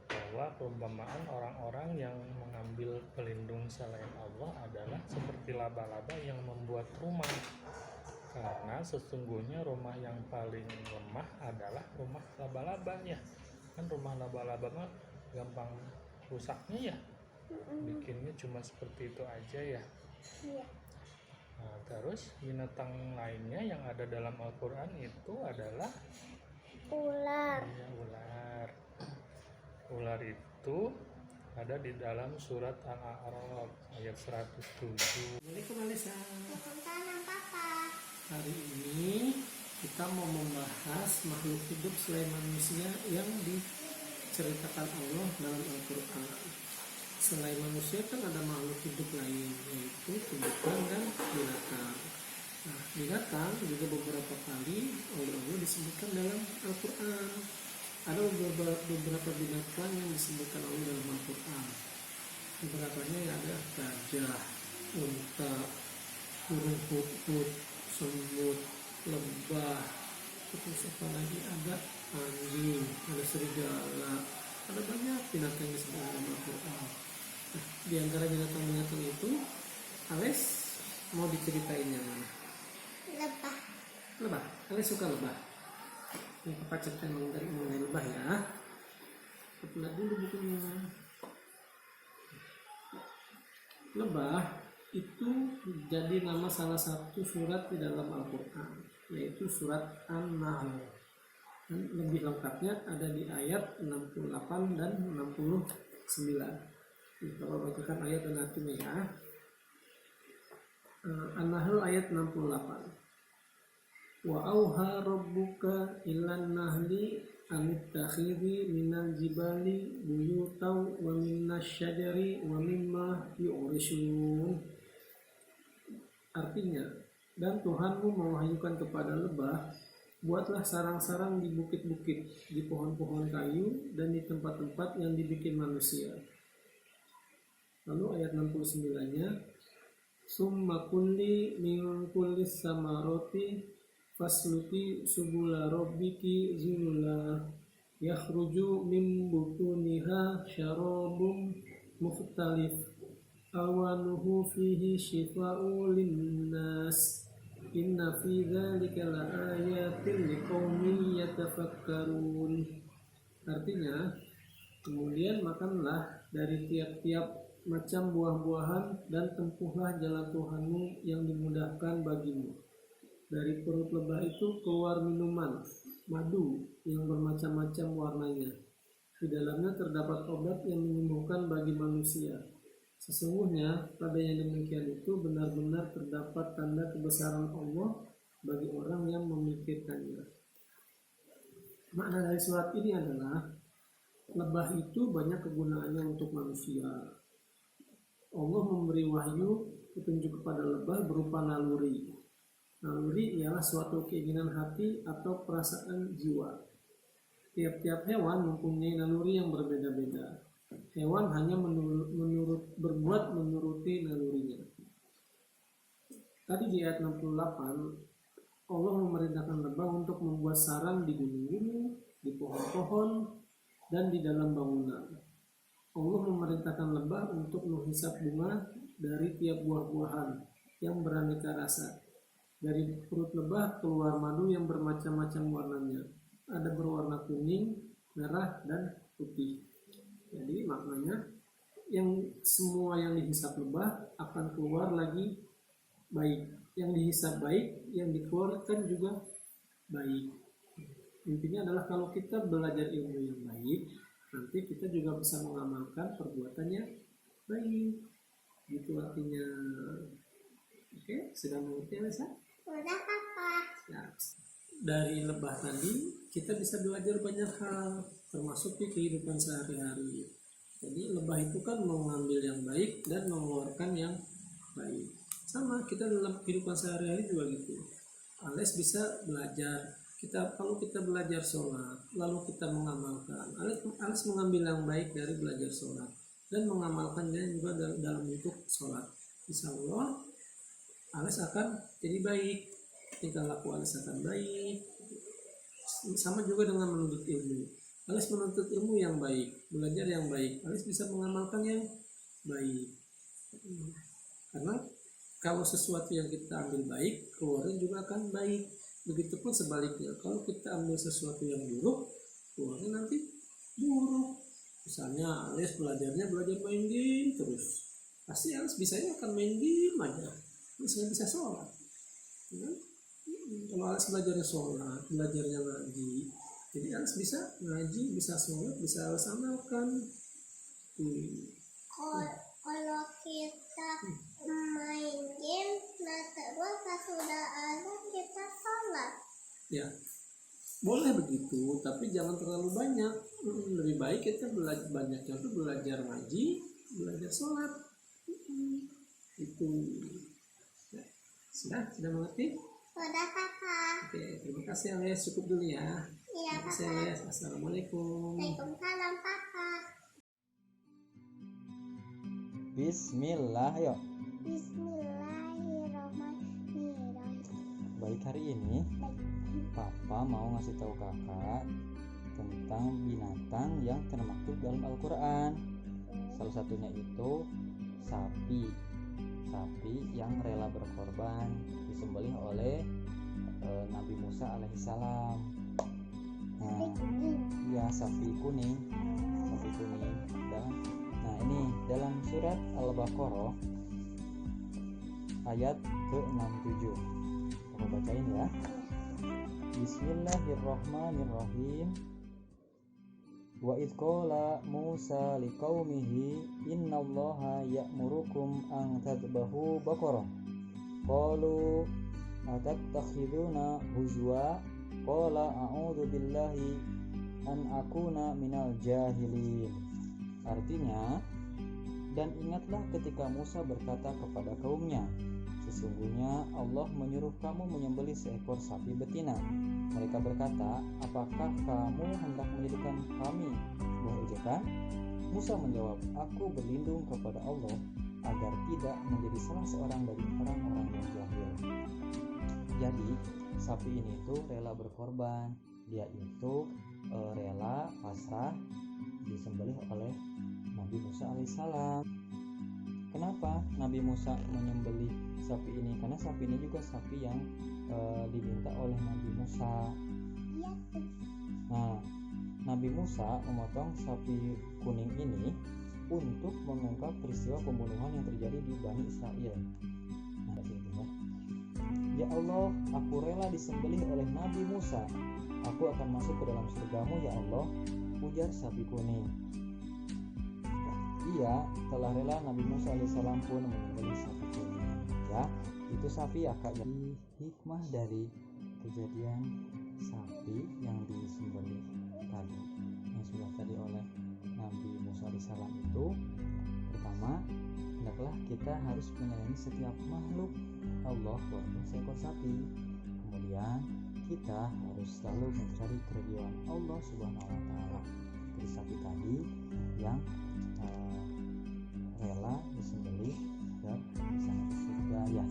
bahwa perumpamaan orang-orang yang mengambil pelindung selain Allah adalah seperti laba-laba yang membuat rumah. Karena sesungguhnya rumah yang paling lemah adalah rumah laba-laba ya. Kan rumah laba-laba mah gampang rusaknya ya. Bikinnya cuma seperti itu aja ya. Iya. Nah, terus binatang lainnya yang ada dalam Al-Quran itu adalah Ular. ya, ular. Ular itu ada di dalam surat Al-A'raf ayat 107. Assalamualaikum Alisa. Tanam papa. Hari ini kita mau membahas makhluk hidup selain manusia yang diceritakan Allah dalam Al-Quran. Selain manusia kan ada makhluk hidup lain, yaitu tumbuhan dan binatang. Nah, binatang juga beberapa kali oleh Allah disebutkan dalam Al-Quran. Ada beberapa binatang yang disebutkan Allah dalam Al-Quran. Beberapanya ada gajah, unta, burung putut, semut, lebah, terus apa lagi, ada anjing, ada serigala, ada banyak binatang yang disebut dalam Al-Quran. Nah, di antara binatang-binatang itu, Ales mau diceritain yang mana? Lebah. Lebah. Ales suka lebah. Ini Papa ceritain mengenai lebah ya. Lihat dulu bukunya. Lebah itu jadi nama salah satu surat di dalam Al-Quran, yaitu surat An-Nahl. Lebih lengkapnya ada di ayat 68 dan 69. Kalau bacakan ayat dan artinya ya. An-Nahl ayat 68. Wa auha rabbuka ilan nahli anittakhidhi minal jibali buyutaw wa minnas syajari wa mimma yu'rishun. Artinya, dan Tuhanmu mewahyukan kepada lebah, buatlah sarang-sarang di bukit-bukit, di pohon-pohon kayu, dan di tempat-tempat yang dibikin manusia. Lalu ayat 69-nya, summa kulli min kulli samaroti fasluki subula rabbiki zulula yakhruju min butuniha syarabum mukhtalif awanuhu fihi shifa'u linnas inna fi dzalika laayatin liqaumin yatafakkarun. Artinya, kemudian makanlah dari tiap-tiap macam buah-buahan dan tempuhlah jalan Tuhanmu yang dimudahkan bagimu. Dari perut lebah itu keluar minuman, madu yang bermacam-macam warnanya. Di dalamnya terdapat obat yang menyembuhkan bagi manusia. Sesungguhnya pada yang demikian itu benar-benar terdapat tanda kebesaran Allah bagi orang yang memikirkannya. Makna dari surat ini adalah lebah itu banyak kegunaannya untuk manusia. Allah memberi wahyu petunjuk kepada lebah berupa naluri. Naluri ialah suatu keinginan hati atau perasaan jiwa. Tiap-tiap hewan mempunyai naluri yang berbeda-beda. Hewan hanya berbuat menuruti nalurinya. Tadi di ayat 68, Allah memerintahkan lebah untuk membuat sarang di gunung-gunung, di pohon-pohon, dan di dalam bangunan. Allah memerintahkan lebah untuk menghisap bunga dari tiap buah-buahan yang beraneka rasa. Dari perut lebah keluar madu yang bermacam-macam warnanya. Ada berwarna kuning, merah, dan putih. Jadi maknanya semua yang dihisap lebah akan keluar lagi baik. Yang dihisap baik, yang dikeluarkan juga baik. Intinya adalah kalau kita belajar ilmu yang baik, nanti kita juga bisa mengamalkan perbuatannya baik. Gitu artinya. Oke, sudah mengerti Alisa? Udah Papa. Ya. Dari lebah tadi kita bisa belajar banyak hal, termasuk di kehidupan sehari-hari. Jadi lebah itu kan mengambil yang baik dan mengeluarkan yang baik. Sama kita dalam kehidupan sehari-hari juga gitu. Alias bisa belajar. Kalau kita belajar sholat, lalu kita mengamalkan, alias mengambil yang baik dari belajar sholat dan mengamalkannya juga dalam bentuk sholat. Insya Allah, alias akan jadi baik. Tingkah laku alias akan baik. Sama juga dengan menuntut ilmu. Alias menuntut ilmu yang baik, belajar yang baik, alias bisa mengamalkan yang baik. Karena kalau sesuatu yang kita ambil baik, keluarnya juga akan baik. Begitupun sebaliknya, kalau kita ambil sesuatu yang buruk, keluarnya nanti buruk. Misalnya alias belajar main game terus, pasti alias bisanya akan main game aja, alias nggak bisa sholat. Ya? Kalau alias belajarnya sholat, belajarnya ngaji, jadi alias bisa ngaji, bisa sholat, bisa alias amalkan. Kalau kita main game, nah terus pas sudah ada kita sholat. Ya, boleh begitu, tapi jangan terlalu banyak. Lebih baik kita belajar banyaknya itu belajar ngaji, belajar sholat. Itu. Ya. Sudah mengerti? Udah Papa. Oke, terima kasih Alias, cukup dulu ya. Iya Terima kasih Papa. Alias. Assalamualaikum. Waalaikumsalam Papa. Bismillah, yuk. Bismillahirrahmanirrahim. Baik, hari ini Papa mau ngasih tahu kakak tentang binatang yang termaktub dalam Al-Quran. Salah satunya itu sapi. Sapi yang rela berkorban disembelih oleh Nabi Musa alaihissalam. Nah, ya sapi kuning. Nah, ini dalam surat Al-Baqarah ayat ke-67. Aku bacain ya. Bismillahirrahmanirrahim. Wa idh qala Musa liqaumihi innallaha ya'murukum an tadbahu baqarah. Qalu atattakhiduna huzwa? Qala a'udzu billahi an akuna minal jahilin. Artinya, dan ingatlah ketika Musa berkata kepada kaumnya, sesungguhnya Allah menyuruh kamu menyembelih seekor sapi betina. Mereka berkata, apakah kamu hendak menjadikan kami sebuah ejekan? Musa menjawab, aku berlindung kepada Allah agar tidak menjadi salah seorang dari orang-orang yang jahil. Jadi, sapi ini tuh rela berkorban. Dia itu rela pasrah disembelih oleh Nabi Musa alaihissalam. Kenapa Nabi Musa menyembelih sapi ini? Karena sapi ini juga sapi yang diminta oleh Nabi Musa. Nah, Nabi Musa memotong sapi kuning ini untuk mengungkap peristiwa pembunuhan yang terjadi di Bani Israel. Nah, ya Allah, aku rela disembelih oleh Nabi Musa. Aku akan masuk ke dalam surgamu ya Allah, ujar sapi kuning. Ia telah rela Nabi Musa alaihissalam pun menyembelih sapi kuning. Ya, itu sapi ya kak. Jadi hikmah dari kejadian sapi yang disembelih tadi, yang sudah tadi oleh alaihissalam itu, pertama, hendaklah kita harus menyayangi setiap makhluk Allah walaupun seekor sapi. Kemudian kita harus selalu mencari keridhaan Allah Subhanahu wa Ta'ala, seperti sapi tadi yang rela disembelih dan bisa masuk surga. Ya,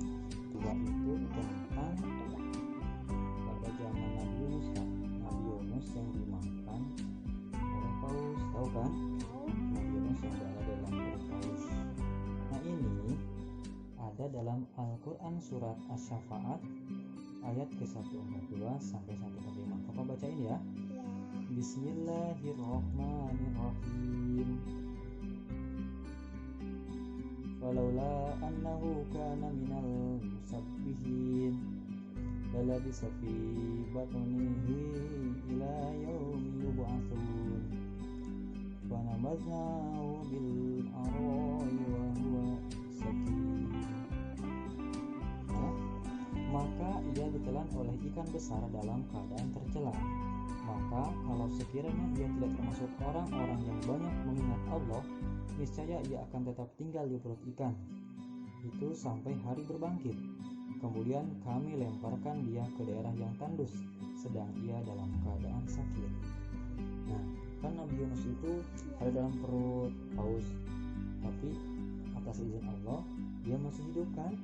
dua itu tentang pada zaman Nabi Yunus yang dimakan oleh paus, tahu kan? Nabi Yunus yang berada dalam perut paus. Nah, ini ada dalam Al-Quran surat Asy-Syafa'at ayat ke-142 sampai 145. Papa bacain ya. Bismillahirrahmanirrahim. Falaula annahu kana minal musabbihin lalabisa fi batnihi ila yaumi yub'atsun wa nabadnahu bil arwa'i wa huwa sakin. Maka ia ditelan oleh ikan besar dalam keadaan tercela. Maka kalau sekiranya ia tidak termasuk orang-orang yang banyak mengingat Allah, niscaya ia akan tetap tinggal di perut ikan itu sampai hari berbangkit. Kemudian kami lemparkan dia ke daerah yang tandus, sedang ia dalam keadaan sakit. Nah, kan Nabi Yunus itu ada dalam perut paus, tapi atas izin Allah dia masih hidup kan,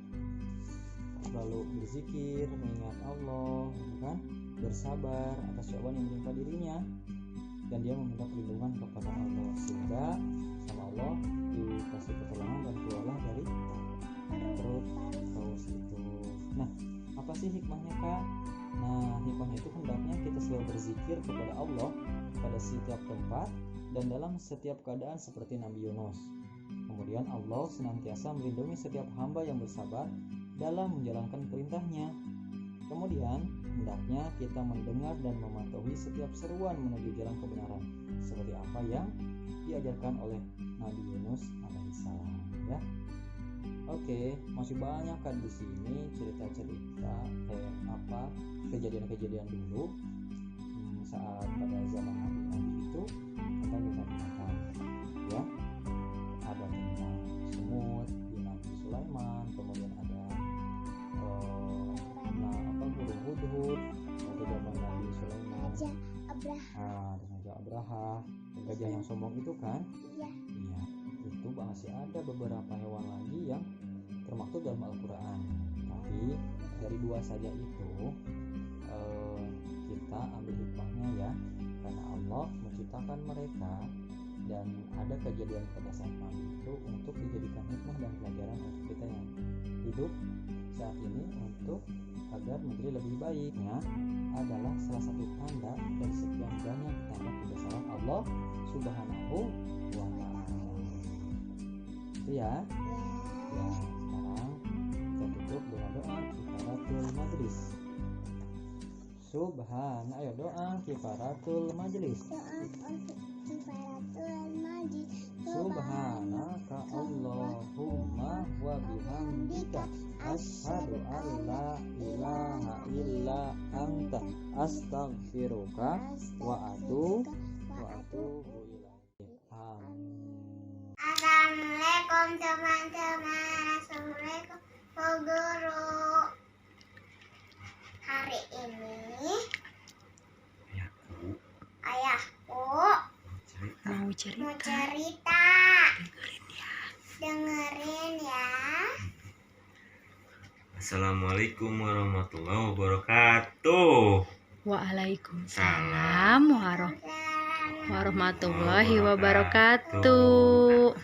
selalu berzikir, mengingat Allah, kan, bersabar atas cobaan yang menimpa dirinya, dan dia meminta perlindungan kepada Allah, sehingga sama Allah dikasih pertolongan dan keluarlah dari perut paus itu. Nah, apa sih hikmahnya, Kak? Nah, hikmahnya itu hendaknya kita selalu berzikir kepada Allah pada setiap tempat dan dalam setiap keadaan seperti Nabi Yunus. Kemudian Allah senantiasa melindungi setiap hamba yang bersabar dalam menjalankan perintahnya. Kemudian hendaknya kita mendengar dan mematuhi setiap seruan menuju jalan kebenaran, seperti apa yang diajarkan oleh Nabi Yunus alaihissalam. Ya, oke, masih banyak kan di sini cerita-cerita kejadian-kejadian dulu saat pada zaman Nabi itu kita bisa lihat, ya, ada tentang semut di Nabi Sulaiman, kemudian ada burung hudhud pada zaman Nabi Sulaiman, Raja Abraha, gajah yang sombong itu kan? Iya. Itu masih ada beberapa hewan lagi yang termaktub dalam Al-Quran. Tapi dari dua saja itu kita ambil hikmahnya ya, karena Allah menciptakan mereka dan ada kejadian pada saat Nabi itu untuk dijadikan hikmah dan pelajaran untuk kita yang hidup saat ini untuk agar menjadi lebih baiknya adalah salah satu tanda dari sekian banyak tanda kebesaran Allah Subhanahu wa Ta'ala. Itu ya. Ya, sekarang kita tutup dengan doa kifaratul majlis. Ayo doa kifaratul majlis. Subhanaka Allahumma wa bihamdika asyhadu an la ilaha illa anta astaghfiruka wa atubu ilaik. Amin. Assalamualaikum teman-teman. Assalamualaikum Bu Guru. Hari ini ayahku mau cerita. Dengerin ya. Assalamualaikum warahmatullahi wabarakatuh. Waalaikumsalam warahmatullahi wabarakatuh.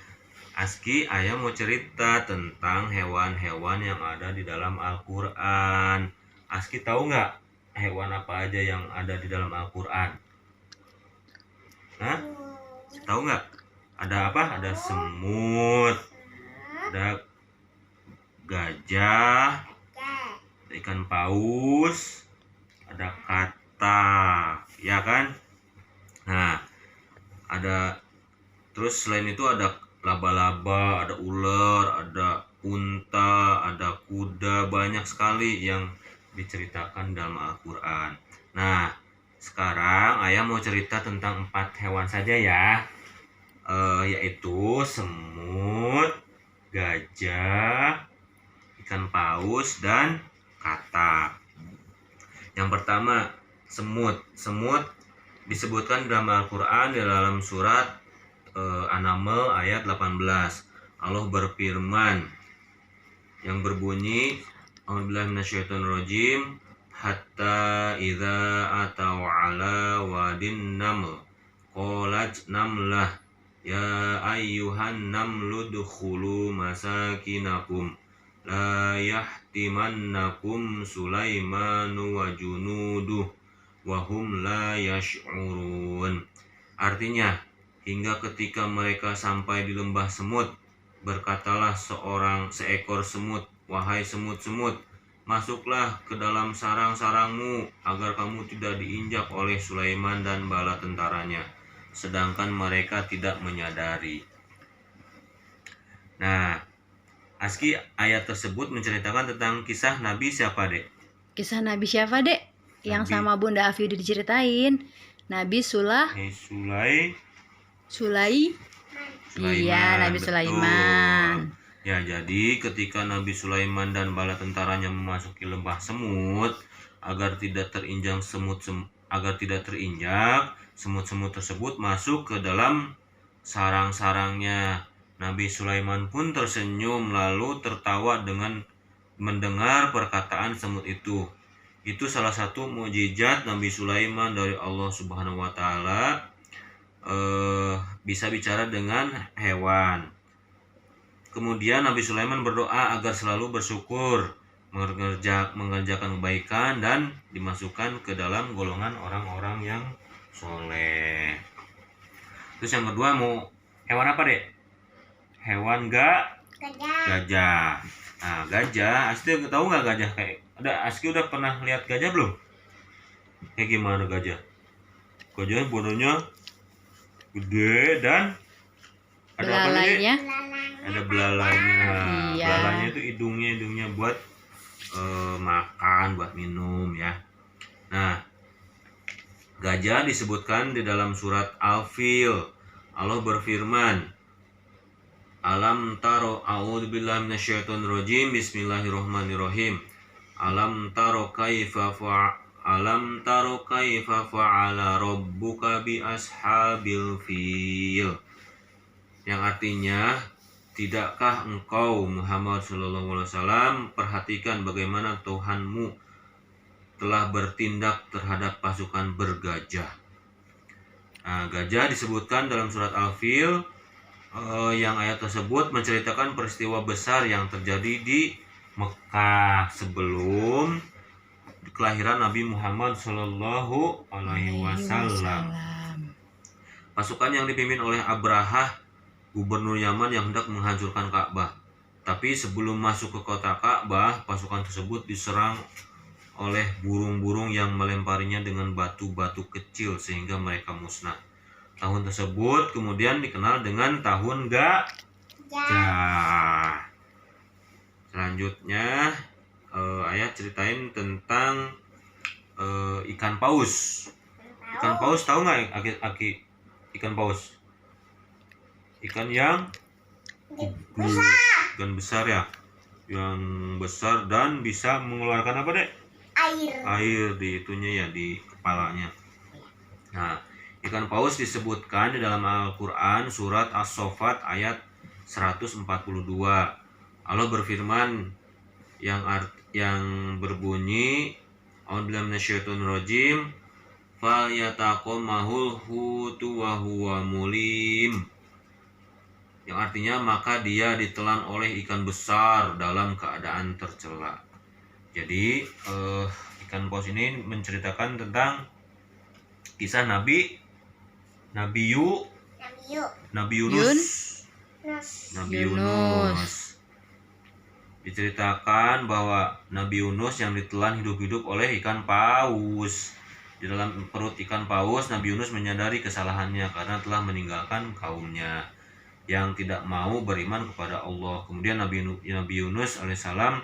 Aski, ayah mau cerita tentang hewan-hewan yang ada di dalam Al-Quran. Aski tahu nggak hewan apa aja yang ada di dalam Al-Quran? Hah? Tahu nggak? Ada apa? Ada semut, ada gajah, ada ikan paus, ada kata, ya kan? Nah, ada terus selain itu ada laba-laba, ada ular, ada unta, ada kuda, banyak sekali yang diceritakan dalam Al-Quran. Nah, sekarang ayah mau cerita tentang 4 hewan saja ya. yaitu semut, gajah, ikan paus, dan katak. Yang pertama, semut. Semut disebutkan dalam Al-Quran di dalam surat An-Naml ayat 18. Allah berfirman yang berbunyi, A'udzubillahi minasyaitonirrajim, hatta idza atau ala wadin naml qalat namlah ya ayyuhan namlu dukhulu masakinakum la yahtimannakum Sulaimanu wa junuduh wa hum la yash'urun. Artinya, hingga ketika mereka sampai di lembah semut, berkatalah seekor semut, wahai semut-semut, masuklah ke dalam sarang-sarangmu agar kamu tidak diinjak oleh Sulaiman dan bala tentaranya, sedangkan mereka tidak menyadari. Nah, Aski, ayat tersebut menceritakan tentang kisah Nabi siapa, Dek? Kisah Nabi siapa, Dek? Yang sama Bunda Afi udah diceritain. Nabi Sulaiman. Iya, Nabi Sulaiman. Ya, jadi ketika Nabi Sulaiman dan bala tentaranya memasuki lembah semut agar tidak terinjak semut-semut tersebut masuk ke dalam sarang-sarangnya. Nabi Sulaiman pun tersenyum lalu tertawa dengan mendengar perkataan semut itu. Itu salah satu mukjizat Nabi Sulaiman dari Allah Subhanahu wa taala, bisa bicara dengan hewan. Kemudian Nabi Sulaiman berdoa agar selalu bersyukur, mengerjakan kebaikan dan dimasukkan ke dalam golongan orang-orang yang soleh. Terus yang kedua, mau hewan apa, Dek? Hewan gajah. Nah, gajah, Aski tahu nggak gajah kayak? Aski udah pernah lihat gajah belum? Kayak gimana gajah? Gajah bodohnya gede dan ada belalainya. Ada belalainya. Iya. Belalainya itu hidungnya buat makan, buat minum ya. Nah, gajah disebutkan di dalam surat Al-Fil. Allah berfirman, Alam taro a'udzubillahi minasyaitonirrajim, bismillahirrahmanirrahim. Alam taro kaifa fa'ala rabbuka bi ashabil fil. Yang artinya, tidakkah engkau Muhammad SAW perhatikan bagaimana Tuhanmu telah bertindak terhadap pasukan bergajah. Nah, gajah disebutkan dalam surat Al-Fil, yang ayat tersebut menceritakan peristiwa besar yang terjadi di Mekah sebelum kelahiran Nabi Muhammad Shallallahu Alaihi Wasallam. Pasukan yang dipimpin oleh Abrahah, gubernur Yaman yang hendak menghancurkan Ka'bah. Tapi sebelum masuk ke kota Ka'bah, pasukan tersebut diserang oleh burung-burung yang melemparinya dengan batu-batu kecil sehingga mereka musnah. Tahun tersebut kemudian dikenal dengan tahun gajah. Selanjutnya ayah ceritain tentang ikan paus. Ikan paus tahu nggak, Aki? Ikan paus, ikan yang ikan besar ya, yang besar dan bisa mengeluarkan apa, Dek? Air di itunya ya, di kepalanya. Nah, ikan paus disebutkan di dalam Al-Quran surat As-Saffat ayat 142. Allah berfirman yang berbunyi, A'udzubillahi minasyaitonirrajim, falyataqammahul hutu wa huwa mulim. Yang artinya, maka dia ditelan oleh ikan besar dalam keadaan tercela. Jadi ikan paus ini menceritakan tentang kisah Nabi Yunus. Diceritakan bahwa Nabi Yunus yang ditelan hidup-hidup oleh ikan paus. Di dalam perut ikan paus, Nabi Yunus menyadari kesalahannya karena telah meninggalkan kaumnya yang tidak mau beriman kepada Allah. Kemudian Nabi Yunus alaihissalam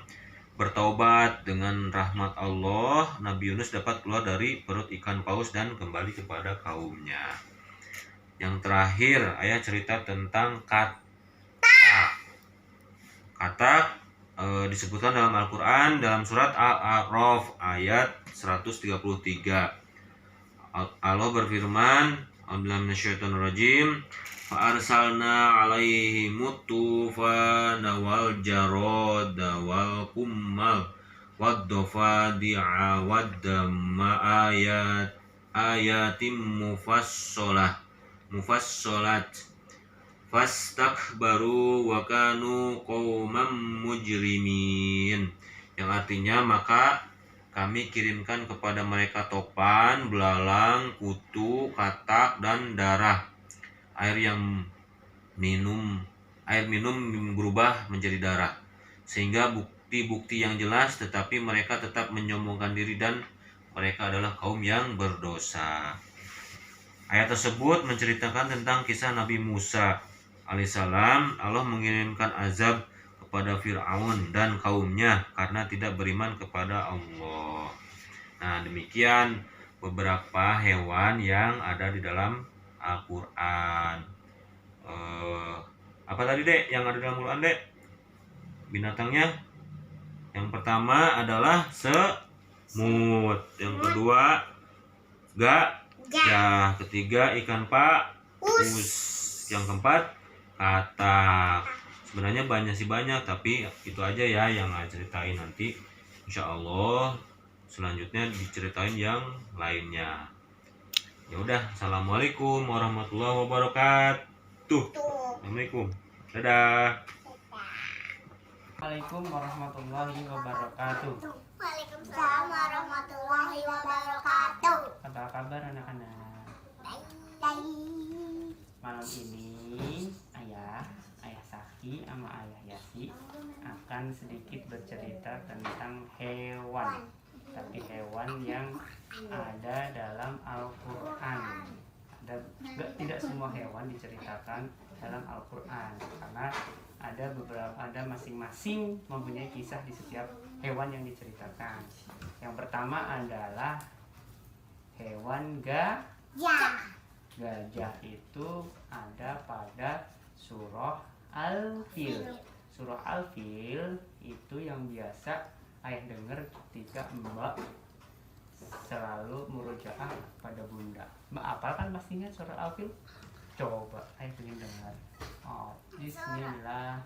bertaubat. Dengan rahmat Allah, Nabi Yunus dapat keluar dari perut ikan paus dan kembali kepada kaumnya. Yang terakhir ayah cerita tentang kata. Kata disebutkan dalam Al-Quran dalam surat Al-A'raf ayat 133. Allah berfirman, A'udzubillahi minasyaitonirrajim, fa arsalna 'alaihimut tufana wal jarada wal kummal wad dafadi'a wad damma ayatim mufassalat fastakbaru wa kanu qauman mujrimin, yang artinya maka kami kirimkan kepada mereka topan, belalang, kutu, katak, dan darah. Air minum berubah menjadi darah, sehingga bukti-bukti yang jelas, tetapi mereka tetap menyombongkan diri dan mereka adalah kaum yang berdosa. Ayat tersebut menceritakan tentang kisah Nabi Musa alaihissalam. Allah mengirimkan azab kepada Fir'aun dan kaumnya karena tidak beriman kepada Allah. Nah, demikian beberapa hewan yang ada di dalam Al-Quran. Apa tadi Dek yang ada di dalam Al-Quran Dek? Binatangnya? Yang pertama adalah semut, yang kedua gajah, ketiga ikan paus, yang keempat katak. Sebenarnya banyak, tapi itu aja ya yang saya ceritain. Nanti insya Allah selanjutnya diceritain yang lainnya. Ya udah, assalamualaikum warahmatullahi wabarakatuh. Assalamualaikum, dadah. Assalamualaikum warahmatullahi wabarakatuh. Waalaikumsalam warahmatullahi wabarakatuh. Apa kabar anak-anak? Baik. Malam ini ayah Saki sama ayah Yasi akan sedikit bercerita tentang hewan, tapi hewan yang ada dalam Al-Quran. Tidak semua hewan diceritakan dalam Al-Quran karena ada masing-masing mempunyai kisah di setiap hewan yang diceritakan. Yang pertama adalah hewan gajah. Gajah itu ada pada surah Al-Fil. Surah Al-Fil itu yang biasa ayah dengar ketika Mbak selalu murojaah pada bunda. Mbak apal kan pastinya surah Al-Fil? Coba ayah pengen dengar. Bismillah.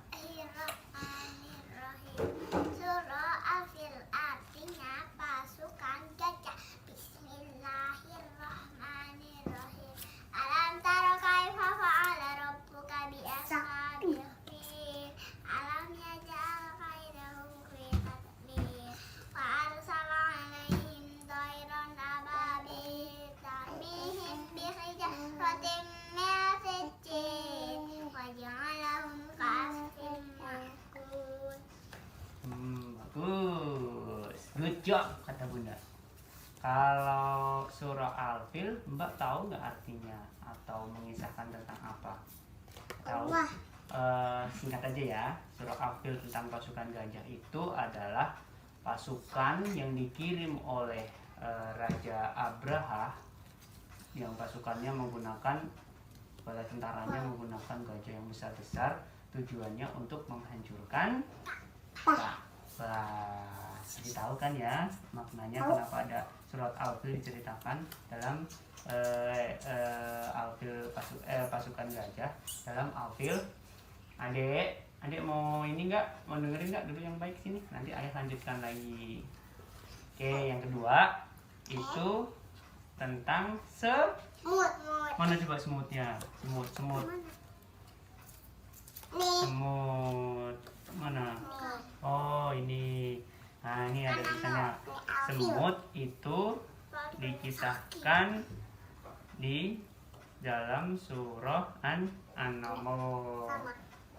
Surah Al-Fil artinya pasukan gajah. Bismillahirrahmanirrahim. Alam tara kaifa fa'ala rabbuka bi ashabil fil. Alam yaj'al kaidahum fi tadbir. Wa arsala 'alaihim tayran ababil tarmihim bi hijaratin min sijil wa ja'alahum ka'asfin ma'kul. Bagus, good job kata bunda. Kalau surah Al-Fil, Mbak tahu nggak artinya atau mengisahkan tentang apa? Tahu? Singkat aja ya, surah Al-Fil tentang pasukan gajah itu adalah pasukan yang dikirim oleh Raja Abraha, yang pasukannya menggunakan bala tentaranya menggunakan gajah yang besar-besar, tujuannya untuk menghancurkan Ka'bah. Jadi tahu kan ya maknanya kenapa ada surat Al-Fil diceritakan dalam Al-Fil pasukan gajah dalam Al-Fil. Adik mau ini nggak, mau dengerin nggak dulu yang baik sini, nanti ayah lanjutkan lagi. Oke, yang kedua itu tentang semut. Mana coba semutnya? Semut mana? Oh ini. Nah ini ada tulisannya. Semut itu dikisahkan di dalam surah An-Naml.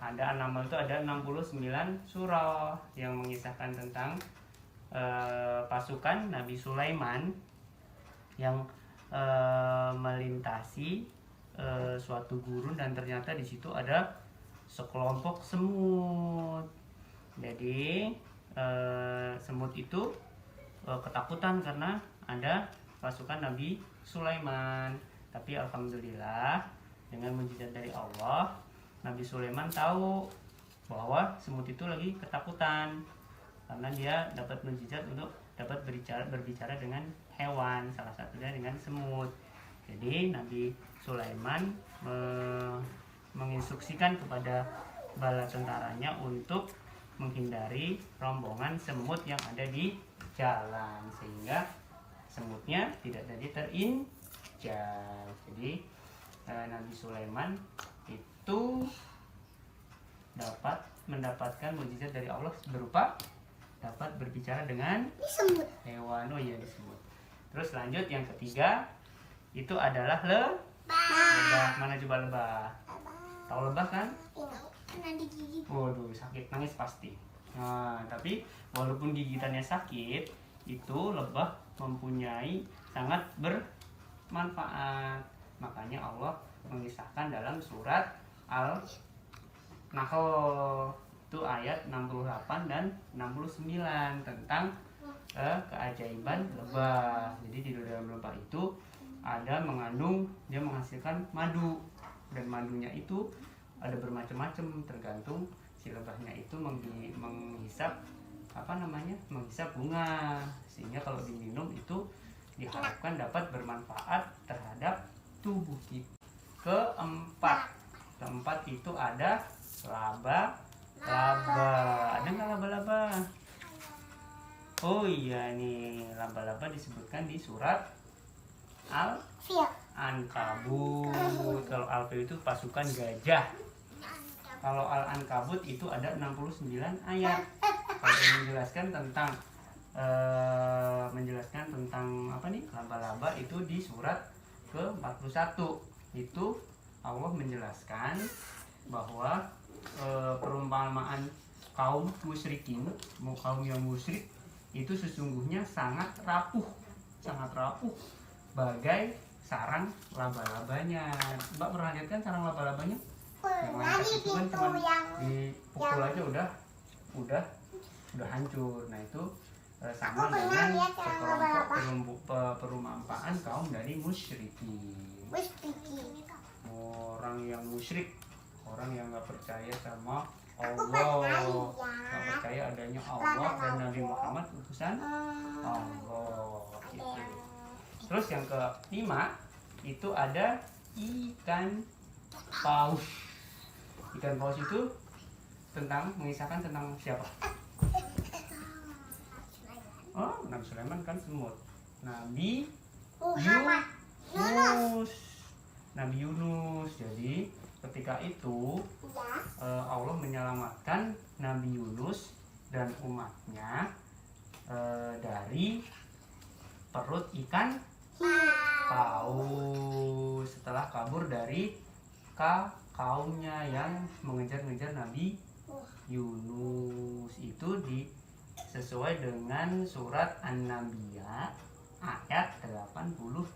Ada An-Naml itu ada 69 surah yang mengisahkan tentang pasukan Nabi Sulaiman yang melintasi suatu gurun, dan ternyata di situ ada sekelompok semut. Jadi semut itu ketakutan karena ada pasukan Nabi Sulaiman. Tapi alhamdulillah dengan mukjizat dari Allah, Nabi Sulaiman tahu bahwa semut itu lagi ketakutan karena dia dapat mukjizat untuk dapat berbicara dengan hewan, salah satunya dengan semut. Jadi Nabi Sulaiman menginstruksikan kepada bala tentaranya untuk menghindari rombongan semut yang ada di jalan sehingga semutnya tidak jadi terinjak. Jadi Nabi Sulaiman itu dapat mendapatkan mukjizat dari Allah berupa dapat berbicara dengan hewan. Oh iya, disebut. Terus lanjut yang ketiga itu adalah lebah. Mana coba lebah? Tahu lebah kan? Pernah digigit. Waduh, sakit, nangis pasti. Nah, tapi walaupun gigitannya sakit, itu lebah mempunyai sangat bermanfaat. Makanya Allah mengisahkan dalam surat Al-Nahl itu ayat 68 dan 69 tentang keajaiban lebah. Jadi di dalam lebah itu ada mengandung, dia menghasilkan madu, dan madunya itu ada bermacam-macam tergantung si lebahnya itu menghisap menghisap bunga, sehingga kalau diminum itu diharapkan dapat bermanfaat terhadap tubuh kita. Keempat itu ada laba. Ada nggak laba-laba? Oh iya nih, laba-laba disebutkan di surat Al-Ankabut. Kalau Al-Fil itu pasukan gajah. Kalau Al-Ankabut itu ada 69 ayat. Kalau menjelaskan tentang laba-laba itu di surat ke-41. Itu Allah menjelaskan bahwa perumpamaan kaum musyrikin, kaum yang musyrik itu sesungguhnya sangat rapuh bagai sarang laba-labanya. Mbak pernah lihat kan sarang laba-labanya? Yang lengket itu kan cuma dipukul aja udah hancur. Nah itu sama dengan perumpamaan kaum dari musyrikin. Orang yang musyrik, orang yang nggak percaya sama Allah, nggak percaya adanya Allah dan Nabi Muhammad utusan Allah gitu. Terus yang kelima itu ada ikan paus. Ikan paus itu mengisahkan tentang siapa? Oh, Nabi Sulaiman kan semut. Nabi Yunus. Jadi ketika itu Allah menyelamatkan Nabi Yunus dan umatnya dari perut ikan paus setelah kabur dari kaumnya yang mengejar-ngejar Nabi Yunus. Itu sesuai dengan surat An-Nabiya ayat 87.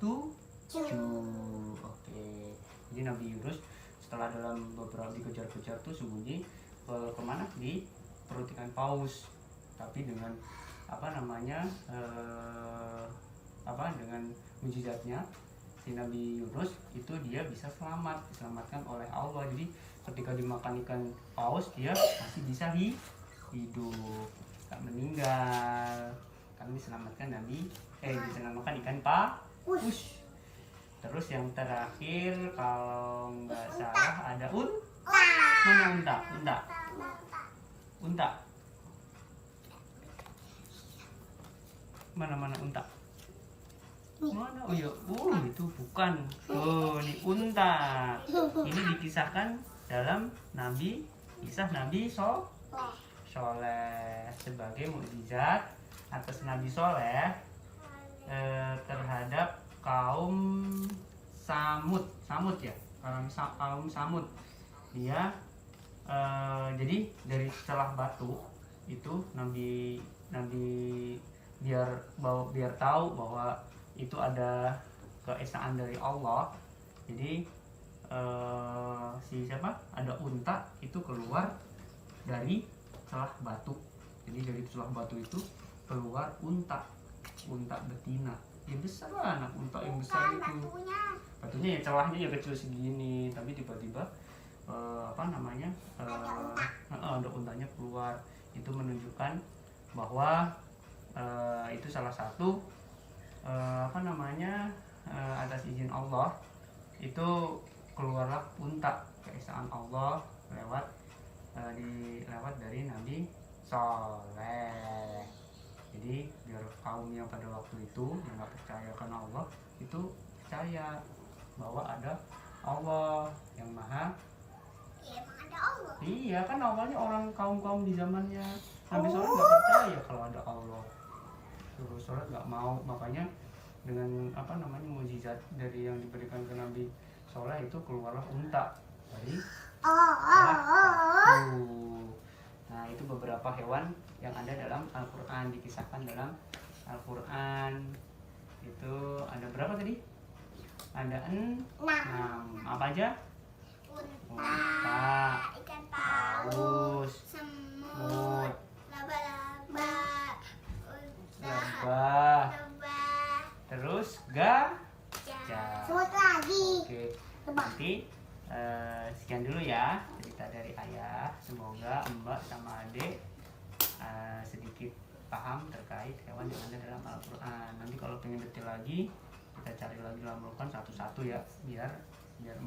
Oke. Jadi Nabi Yunus setelah dalam beberapa dikejar-kejar tuh sembunyi kemana? Di perut ikan paus. Tapi dengan dengan mujizatnya si Nabi Yunus itu dia bisa diselamatkan oleh Allah. Jadi ketika dimakan ikan paus dia masih bisa hidup, gak meninggal karena diselamatkan diselamatkan ikan paus. Terus yang terakhir kalau nggak salah ada unta. Mana unta? Mana? Oh iya, itu bukan. Oh, ini unta. Ini dikisahkan dalam kisah Nabi Soleh sebagai mukjizat atas Nabi Soleh terhadap kaum Samud ya, kaum Samud. Dia jadi dari celah batu itu Nabi biar tahu bahwa itu ada keesaan dari Allah. Jadi ada unta itu keluar dari celah batu. Jadi dari celah batu itu keluar unta betina. Ya besar lah anak unta yang besar itu. Batunya ya celahnya ya kecil segini, tapi tiba-tiba ada untanya keluar. Itu menunjukkan bahwa itu salah satu atas izin Allah itu keluarlah unta keesaan Allah lewat dari Nabi Saleh. Jadi biar kaum yang pada waktu itu yang nggak percaya karena Allah itu percaya bahwa ada Allah yang maha. Ya, emang ada Allah. Iya kan awalnya orang kaum di zamannya Nabi Saleh nggak percaya kalau ada Allah. Terus Saleh nggak mau, makanya dengan mukjizat dari yang diberikan ke Nabi Saleh itu keluarlah unta dari Nah itu beberapa hewan yang ada dalam Al-Quran, dikisahkan dalam Al-Quran. Itu ada berapa tadi? Ada 6. Apa aja? Unta, ikan paus, semut, laba-laba, lebah, terus gajah. semut lagi. Oke, nanti sekian dulu ya cerita dari ayah. Semoga Mbak sama Adek sedikit paham terkait hewan yang ada dalam Al-Quran. Nanti kalau pengen detail lagi kita cari lagi dalam Al-Quran satu-satu ya, biar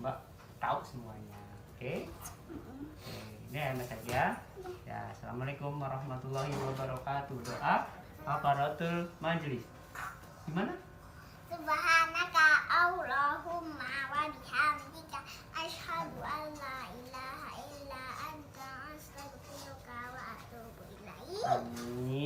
Mbak tahu semuanya. Oke? Ini enak saja ya. Assalamualaikum warahmatullahi wabarakatuh. Doa Kafaratul Majlis gimana? Subhanaka Allahumma wa bihamdika asyhadu an la ilaha illa anta astaghfiruka wa atubu ilaik. Amin.